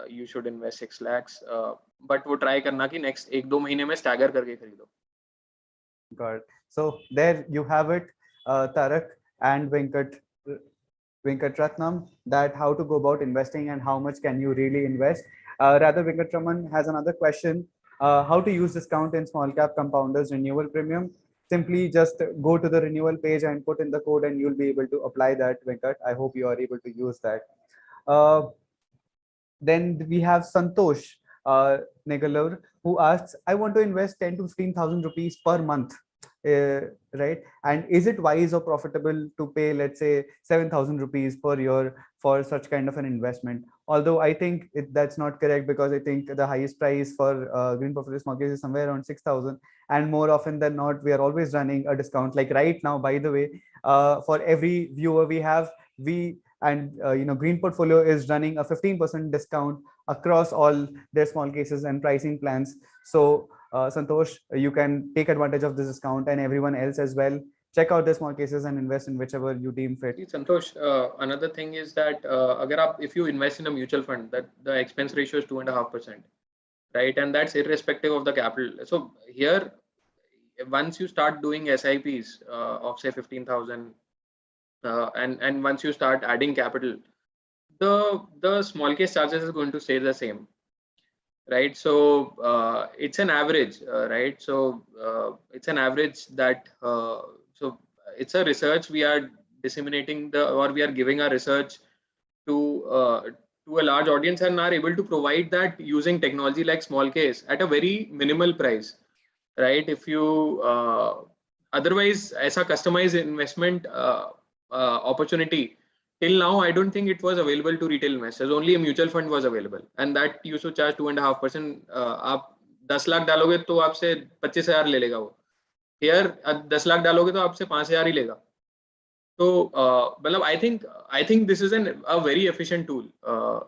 you should invest 6 lakhs. But वो try करना कि next 1-2 महीने में stagger करके खरीदो. Got it. So there you have it, Tarak and Venkatratnam, that how to go about investing and how much can you really invest. Rather, Venkatraman has another question. How to use discount in small cap compounders renewal premium? Simply just go to the renewal page and put in the code and you'll be able to apply that, Venkat. I hope you are able to use that. Then we have Santosh Negalur, who asks, I want to invest 10 to 15,000 rupees per month. Right, and is it wise or profitable to pay, let's say, 7,000 rupees per year for such kind of an investment? Although I think that's not correct, because I think the highest price for green portfolio small case is somewhere around 6,000, and more often than not we are always running a discount. Like right now, by the way, for every viewer green portfolio is running a 15% discount across all their small cases and pricing plans. So Santosh, you can take advantage of this discount, and everyone else as well. Check out the small cases and invest in whichever you deem fit. Santosh, another thing is that if you invest in a mutual fund, that the expense ratio is 2.5%, right? And that's irrespective of the capital. So here, once you start doing SIPs of say 15,000, and once you start adding capital, the small case charges is going to stay the same. Right, so it's an average, right? So it's an average that so it's a research we are disseminating we are giving our research to a large audience, and are able to provide that using technology like small case at a very minimal price, right? If you otherwise ऐसा customized investment opportunity, till now, I don't think it was available to retail investors. Only a mutual fund was available, and that used to charge 2.5%. आप 10 लाख डालोगे तो आपसे 25,000 ले लेगा वो. Here 10 lakh डालोगे तो आपसे 5,000 ही लेगा. So मतलब I think this is a very efficient tool,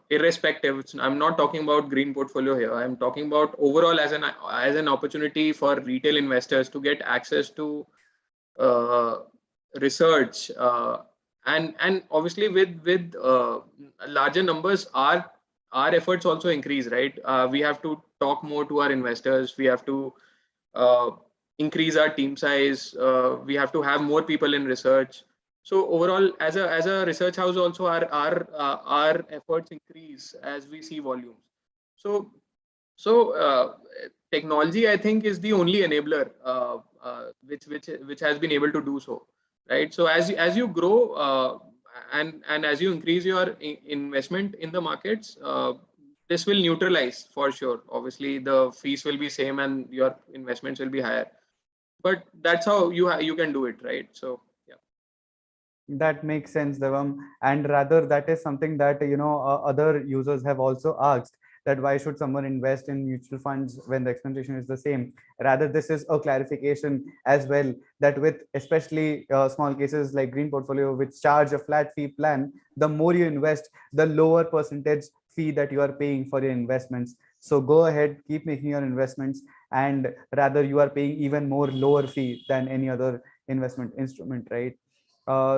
irrespective. I'm not talking about green portfolio here. I'm talking about overall as an opportunity for retail investors to get access to research. And obviously with larger numbers, our efforts also increase, right? We have to talk more to our investors. We have to increase our team size. We have to have more people in research. So overall, as a research house, also our efforts increase as we see volumes. So technology, I think, is the only enabler which has been able to do so. Right. So as you grow and as you increase your investment in the markets, this will neutralize for sure. Obviously, the fees will be same and your investments will be higher. But that's how you can do it, right? So yeah. That makes sense, Divam. And rather, that is something that other users have also asked, that why should someone invest in mutual funds when the expectation is the same? Rather, this is a clarification as well, that with especially small cases like green portfolio, which charge a flat fee plan, the more you invest, the lower percentage fee that you are paying for your investments. So go ahead, keep making your investments, and rather you are paying even more lower fee than any other investment instrument, right?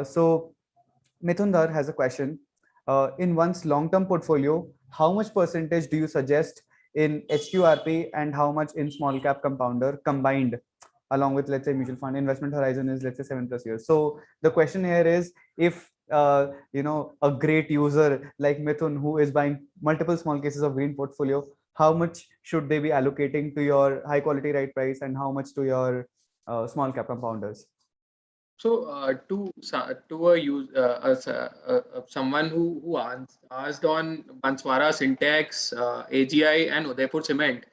So Mithundar has a question. In one's long-term portfolio, how much percentage do you suggest in HQRP and how much in small cap compounder combined, along with, let's say, mutual fund? Investment horizon is, let's say, 7+ years. So the question here is, if a great user like Mithun who is buying multiple small cases of green portfolio, how much should they be allocating to your high quality right price and how much to your small cap compounders? So to a use someone who asked on Banswara, Syntex, AGI, and Udaipur Cement.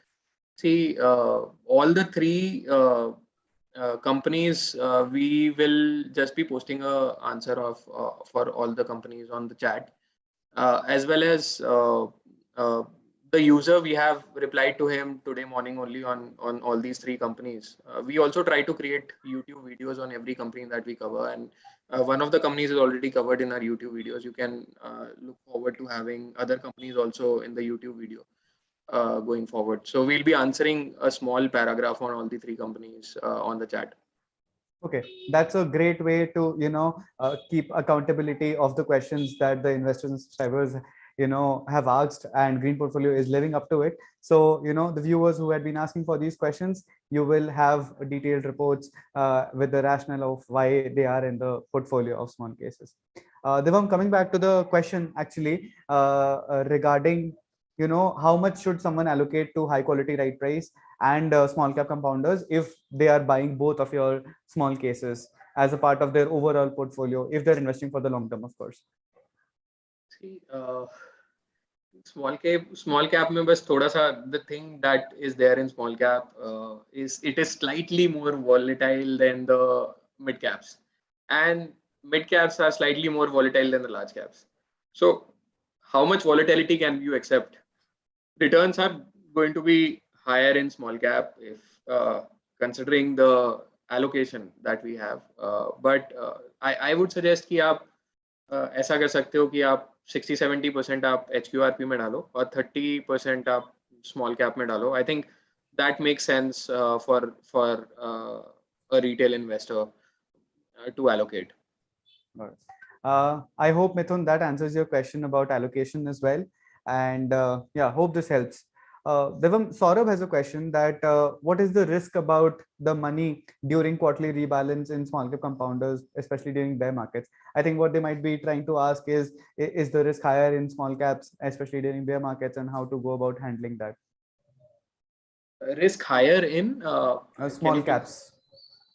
See, all the three companies, we will just be posting a answer of for all the companies on the chat, as well as the user. We have replied to him today morning only on all these three companies. We also try to create YouTube videos on every company that we cover, and one of the companies is already covered in our YouTube videos. You can look forward to having other companies also in the YouTube video going forward. So we'll be answering a small paragraph on all the three companies on the chat. Okay, that's a great way to keep accountability of the questions that the investors and subscribers have asked, and Green Portfolio is living up to it. So the viewers who had been asking for these questions, you will have detailed reports with the rationale of why they are in the portfolio of small cases. Divam, coming back to the question actually regarding how much should someone allocate to high quality right price and small cap compounders if they are buying both of your small cases as a part of their overall portfolio, if they're investing for the long term, of course. See, small cap members, thoda sa, the thing that is there in small cap is it is slightly more volatile than the mid caps, and mid caps are slightly more volatile than the large caps. So how much volatility can you accept? Returns are going to be higher in small cap if considering the allocation that we have, but I would suggest कि आप ऐसा कर सकते हो कि आप 60-70% आप HQRP में डालो और 30% आप small cap में डालो. I think that makes sense for a retail investor to allocate. I hope, Mithun, that answers your question about allocation as well. And yeah, hope this helps. Divam, Saurabh has a question that what is the risk about the money during quarterly rebalance in small cap compounders, especially during bear markets? I think what they might be trying to ask is the risk higher in small caps, especially during bear markets, and how to go about handling that? Risk higher in small caps.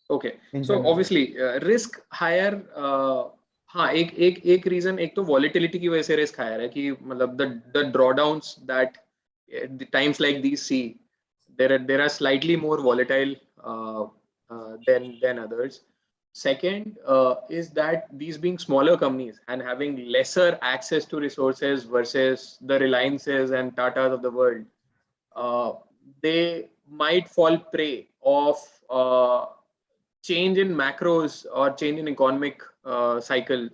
Okay, so obviously risk higher. हाँ, एक reason, एक तो volatility की वजह से risk higher है कि मतलब the drawdowns that the times like these see, there are slightly more volatile than others. Second is that these being smaller companies and having lesser access to resources versus the Reliances and Tatas of the world, they might fall prey of change in macros or change in economic cycle,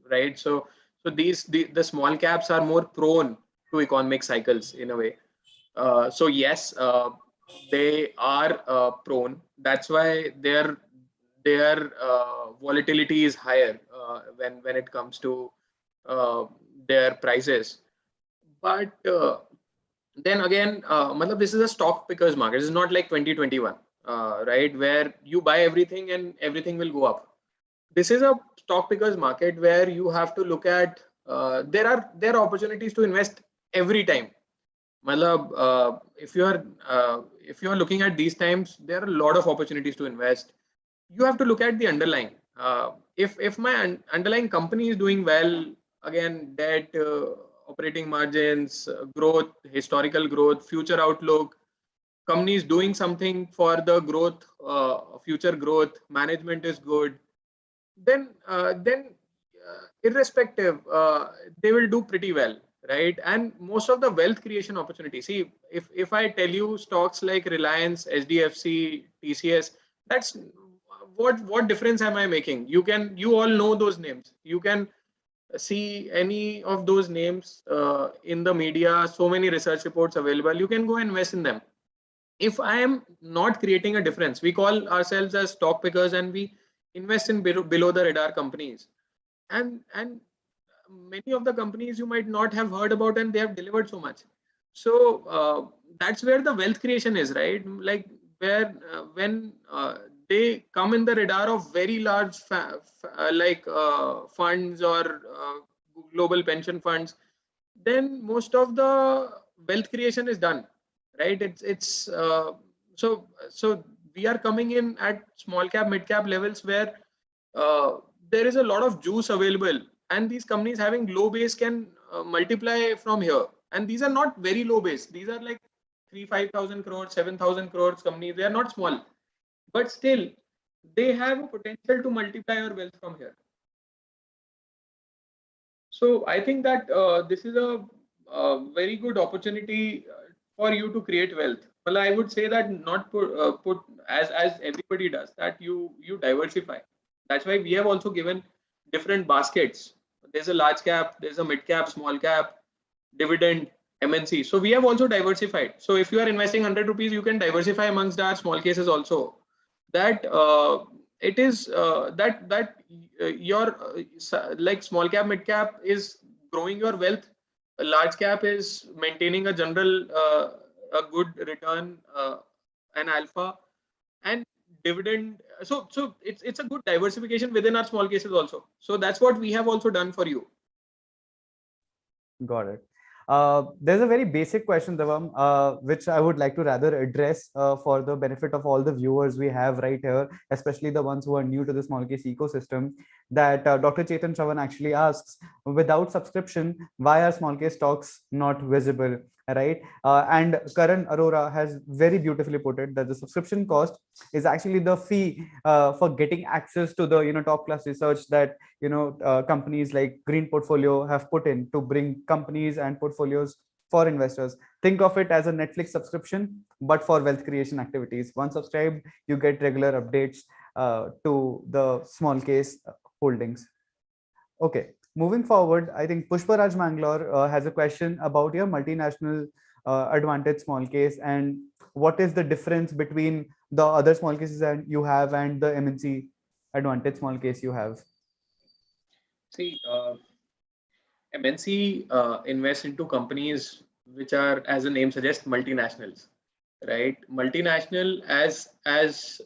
right? So the small caps are more prone to economic cycles in a way. So yes, they are prone. That's why their volatility is higher when it comes to their prices. But then again, this is a stock pickers market. It's not like 2021, right, where you buy everything and everything will go up. This is a stock pickers market where you have to look at there are opportunities to invest every time. If you are looking at these times, there are a lot of opportunities to invest. You have to look at the underlying. If my underlying company is doing well, again, debt, operating margins, growth, historical growth, future outlook, company is doing something for the growth, future growth, management is good, then irrespective, they will do pretty well, right? And most of the wealth creation opportunities. See, if I tell you stocks like Reliance, SDFC, TCS, that's what difference am I making? You all know those names. You can see any of those names in the media. So many research reports available. You can go and invest in them. If I am not creating a difference, we call ourselves as stock pickers and we invest in below the radar companies, and many of the companies you might not have heard about, and they have delivered so much. So that's where the wealth creation is, right? Like where when they come in the radar of very large funds or global pension funds, then most of the wealth creation is done, right? So we are coming in at small cap, mid cap levels where uh, there is a lot of juice available, and these companies having low base can multiply from here. And these are not very low base. These are like 3,000-5,000 crores, 7,000 crores companies. They are not small, but still they have a potential to multiply your wealth from here. So I think that this is a very good opportunity for you to create wealth. Well, I would say that not put as everybody does, that you diversify. That's why we have also given different baskets. There's a large cap, there's a mid cap, small cap, dividend, MNC. So we have also diversified. So if you are investing 100 rupees, you can diversify amongst our small cases also. That it is that your like small cap, mid cap is growing your wealth. A large cap is maintaining a general a good return and alpha, and dividend. So it's a good diversification within our small cases also. So that's what we have also done for you. Got it. There's a very basic question, Divam, which I would like to rather address for the benefit of all the viewers we have right here, especially the ones who are new to the small case ecosystem, that Dr. Chetan Chavan actually asks, without subscription, why are small case stocks not visible? Right. And Karan Arora has very beautifully put it that the subscription cost is actually the fee for getting access to the top class research that companies like Green Portfolio have put in to bring companies and portfolios for investors. Think of it as a Netflix subscription, but for wealth creation activities. Once subscribed, you get regular updates to the small case holdings. Okay, moving forward, I think Pushparaj Mangalore has a question about your multinational advantage small case and what is the difference between the other small cases that you have and the MNC advantage small case you have. See, MNC invests into companies which are, as the name suggests, multinationals, right? Multinational as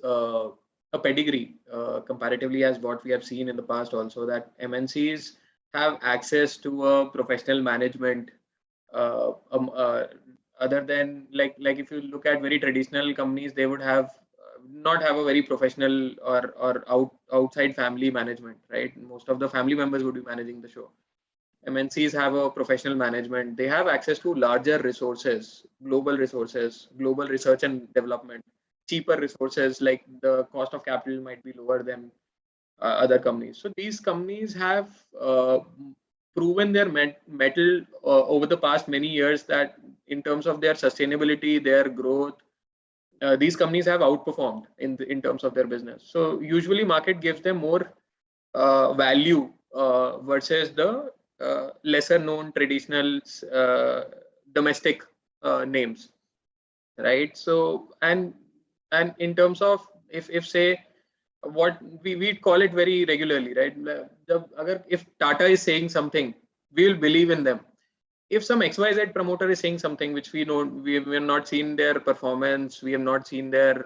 a pedigree comparatively as what we have seen in the past also, that MNCs have access to a professional management other than like if you look at very traditional companies, they would have not have a very professional or outside family management, right? Most of the family members would be managing the show. MNCs have a professional management. They have access to larger resources, global research and development, cheaper resources, like the cost of capital might be lower than other companies. So these companies have proven their metal over the past many years, that in terms of their sustainability, their growth, these companies have outperformed in terms of their business. So usually market gives them more value versus the lesser known traditional domestic names, right? So and in terms of if say what we call it very regularly, right? If Tata is saying something, we will believe in them. If some XYZ promoter is saying something which we know, we have not seen their performance, we have not seen their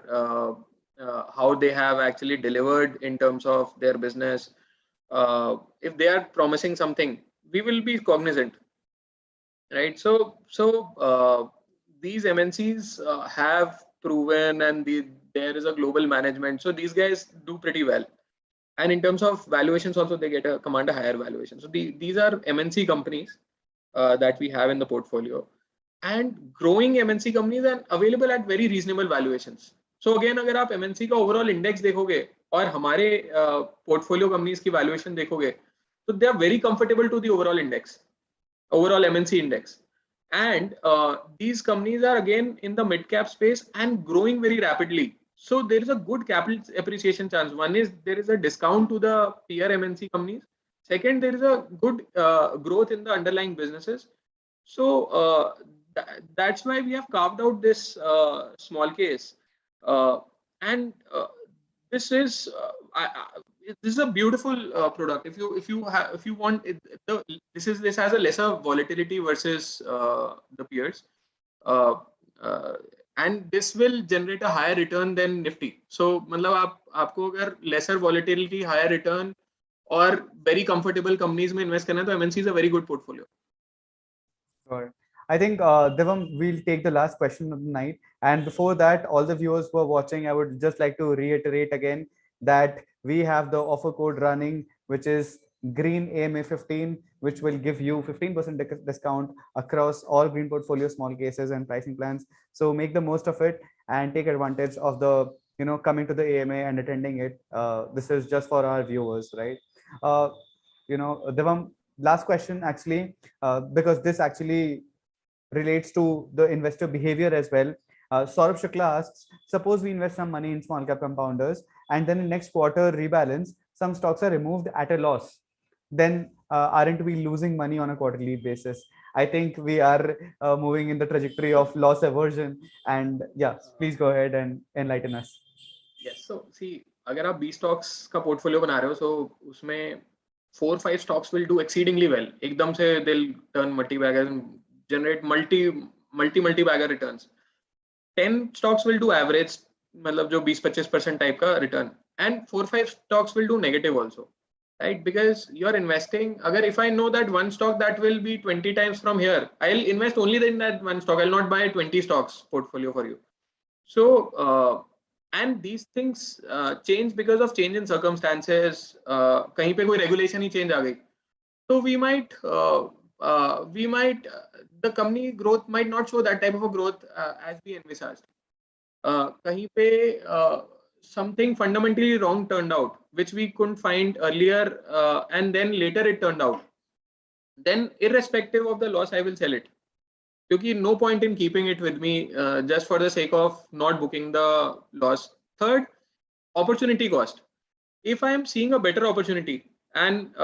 how they have actually delivered in terms of their business. If they are promising something, we will be cognizant, right? So these MNCs have proven, and there is a global management. So these guys do pretty well. And in terms of valuations, also they command a higher valuation. So these are MNC companies that we have in the portfolio, and growing MNC companies are available at very reasonable valuations. So again, अगर आप MNC का overall index देखोगे और हमारे portfolio companies की valuation देखोगे, so they are very comfortable to the overall MNC index. And these companies are again in the mid cap space and growing very rapidly. So there is a good capital appreciation chance. One is there is a discount to the peer MNC companies. Second, there is a good growth in the underlying businesses. So that's why we have carved out this small case, and this is this is a beautiful product. If you want it, this has a lesser volatility versus the peers, uh, uh, and this will generate a higher return than Nifty. So मतलब आपको अगर lesser volatility, higher return और very comfortable companies में invest करना है तो MNC is a very good portfolio. Sure. I think Divam, we'll take the last question of the night. And before that, all the viewers who are watching, I would just like to reiterate again that we have the offer code running, which is Green AMA 15, which will give you 15% discount across all green portfolio small cases and pricing plans. So make the most of it and take advantage of the, coming to the AMA and attending it. This is just for our viewers, right? Divam, last question actually, because this actually relates to the investor behavior as well. Saurabh Shukla asks, suppose we invest some money in small cap compounders and then in next quarter rebalance, some stocks are removed at a loss. Then aren't we losing money on a quarterly basis? I think we are moving in the trajectory of loss aversion. And yeah, please go ahead and enlighten us. Yes, so see, अगर आप 20 stocks का portfolio बना रहे हो, so उसमें 4-5 stocks will do exceedingly well. एकदम से they'll turn multi-bagger and generate multi-bagger returns. 10 stocks will do average, मतलब जो 20-25% type का return, and 4-5 stocks will do negative also, right? Because you're investing. अगर if I know that one stock that will be 20 times from here, I'll invest only in that one stock. I'll not buy 20 stocks portfolio for you. So and these things change because of change in circumstances. कहीं पे कोई regulation ही change आ गई, so we might the company growth might not show that type of a growth as we envisaged. कहीं पे something fundamentally wrong turned out, which we couldn't find earlier, and then later it turned out. Then irrespective of the loss, I will sell it. Because no point in keeping it with me just for the sake of not booking the loss. Third, opportunity cost. If I am seeing a better opportunity and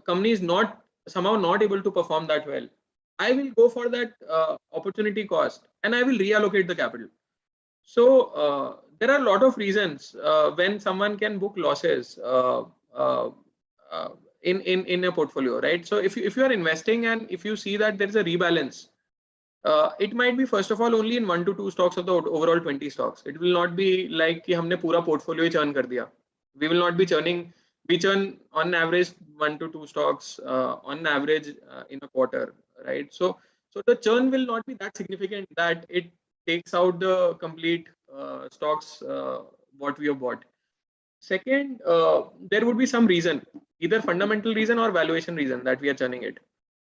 company is not somehow not able to perform that well, I will go for that opportunity cost and I will reallocate the capital. So there are a lot of reasons when someone can book losses in a portfolio, right? So if you are investing and if you see that there is a rebalance, it might be first of all only in 1 to 2 stocks of the overall 20 stocks. It will not be like कि हमने पूरा portfolio churn कर दिया. We will not be churning. We churn on average 1 to 2 stocks on average in a quarter, right? So the churn will not be that significant that it takes out the complete stocks what we have bought. Second, there would be some reason, either fundamental reason or valuation reason that we are churning it.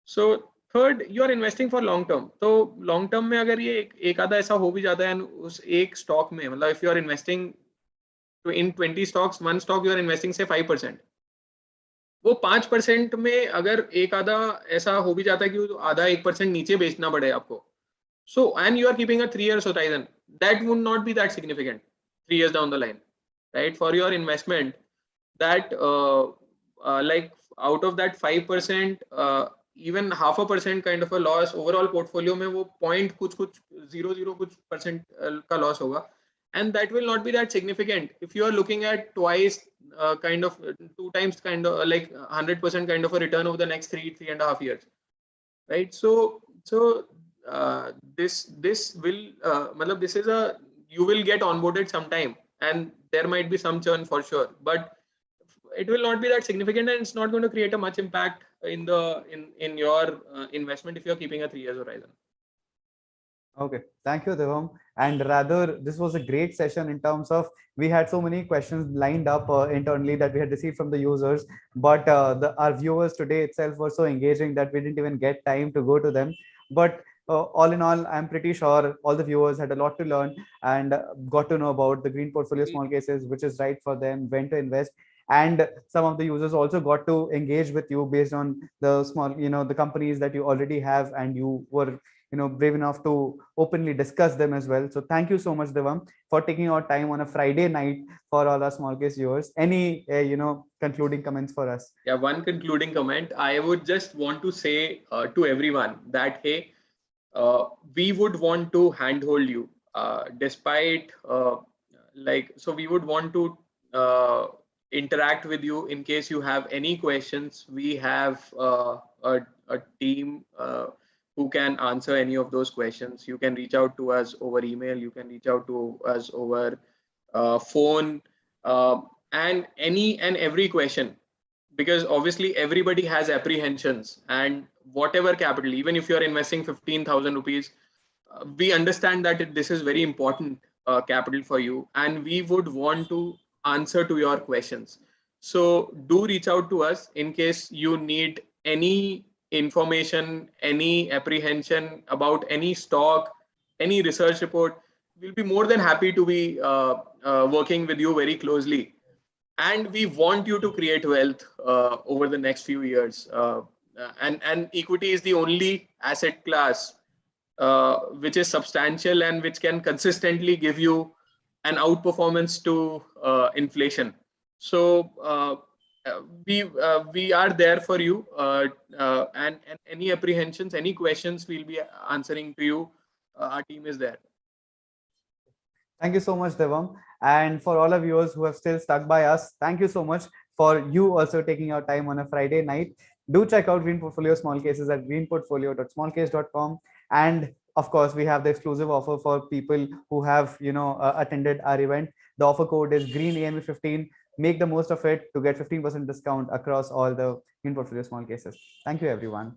So third, you are investing for long term. तो long term में अगर ये एक आधा ऐसा हो भी जाता है उस एक स्टॉक में, मतलब if you are investing in 20 stocks, one stock you are investing से 5%, वो 5% में अगर एक आधा ऐसा हो भी जाता है कि आधा 1% नीचे बेचना पड़े आपको, so and you are keeping a 3 years horizon, that would not be that significant 3 years down the line, right? For your investment, that like out of that 5%, even 0.5% kind of a loss overall portfolio में वो point कुछ 0 कुछ percent का loss होगा, and that will not be that significant if you are looking at twice kind of 2 times kind of like 100% kind of a return over the next 3.5 years, right? So this will मतलब this is a, you will get onboarded sometime and there might be some churn for sure, but it will not be that significant and it's not going to create a much impact in your investment if you're keeping a 3 years horizon. Okay, thank you, Divam. And rather, this was a great session in terms of we had so many questions lined up internally that we had received from the users, but our viewers today itself were so engaging that we didn't even get time to go to them. But all in all, I'm pretty sure all the viewers had a lot to learn and got to know about the green portfolio small cases, which is right for them, when to invest. And some of the users also got to engage with you based on the small, the companies that you already have, and you were brave enough to openly discuss them as well. So thank you so much, Divam, for taking our time on a Friday night for all our small case viewers. Any concluding comments for us? Yeah, one concluding comment. I would just want to say to everyone that hey, we would want to handhold you despite so we would want to interact with you in case you have any questions. We have a team who can answer any of those questions. You can reach out to us over email. You can reach out to us over phone, and any and every question, because obviously everybody has apprehensions, and whatever capital, even if you're investing 15,000 rupees, we understand that this is very important capital for you, and we would want to answer to your questions. So do reach out to us in case you need any information, any apprehension about any stock, any research report. We'll be more than happy to be working with you very closely, and we want you to create wealth over the next few years. And equity is the only asset class which is substantial and which can consistently give you an outperformance to inflation. So we are there for you, and any apprehensions, any questions, we'll be answering to you. Our team is there. Thank you so much, Divam. And for all of viewers who have still stuck by us, thank you so much for you also taking your time on a Friday night. Do check out Green Portfolio Small Cases at greenportfolio.smallcase.com. And of course, we have the exclusive offer for people who have, attended our event. The offer code is GREENAME15. Make the most of it to get 15% discount across all the Green Portfolio Small Cases. Thank you, everyone.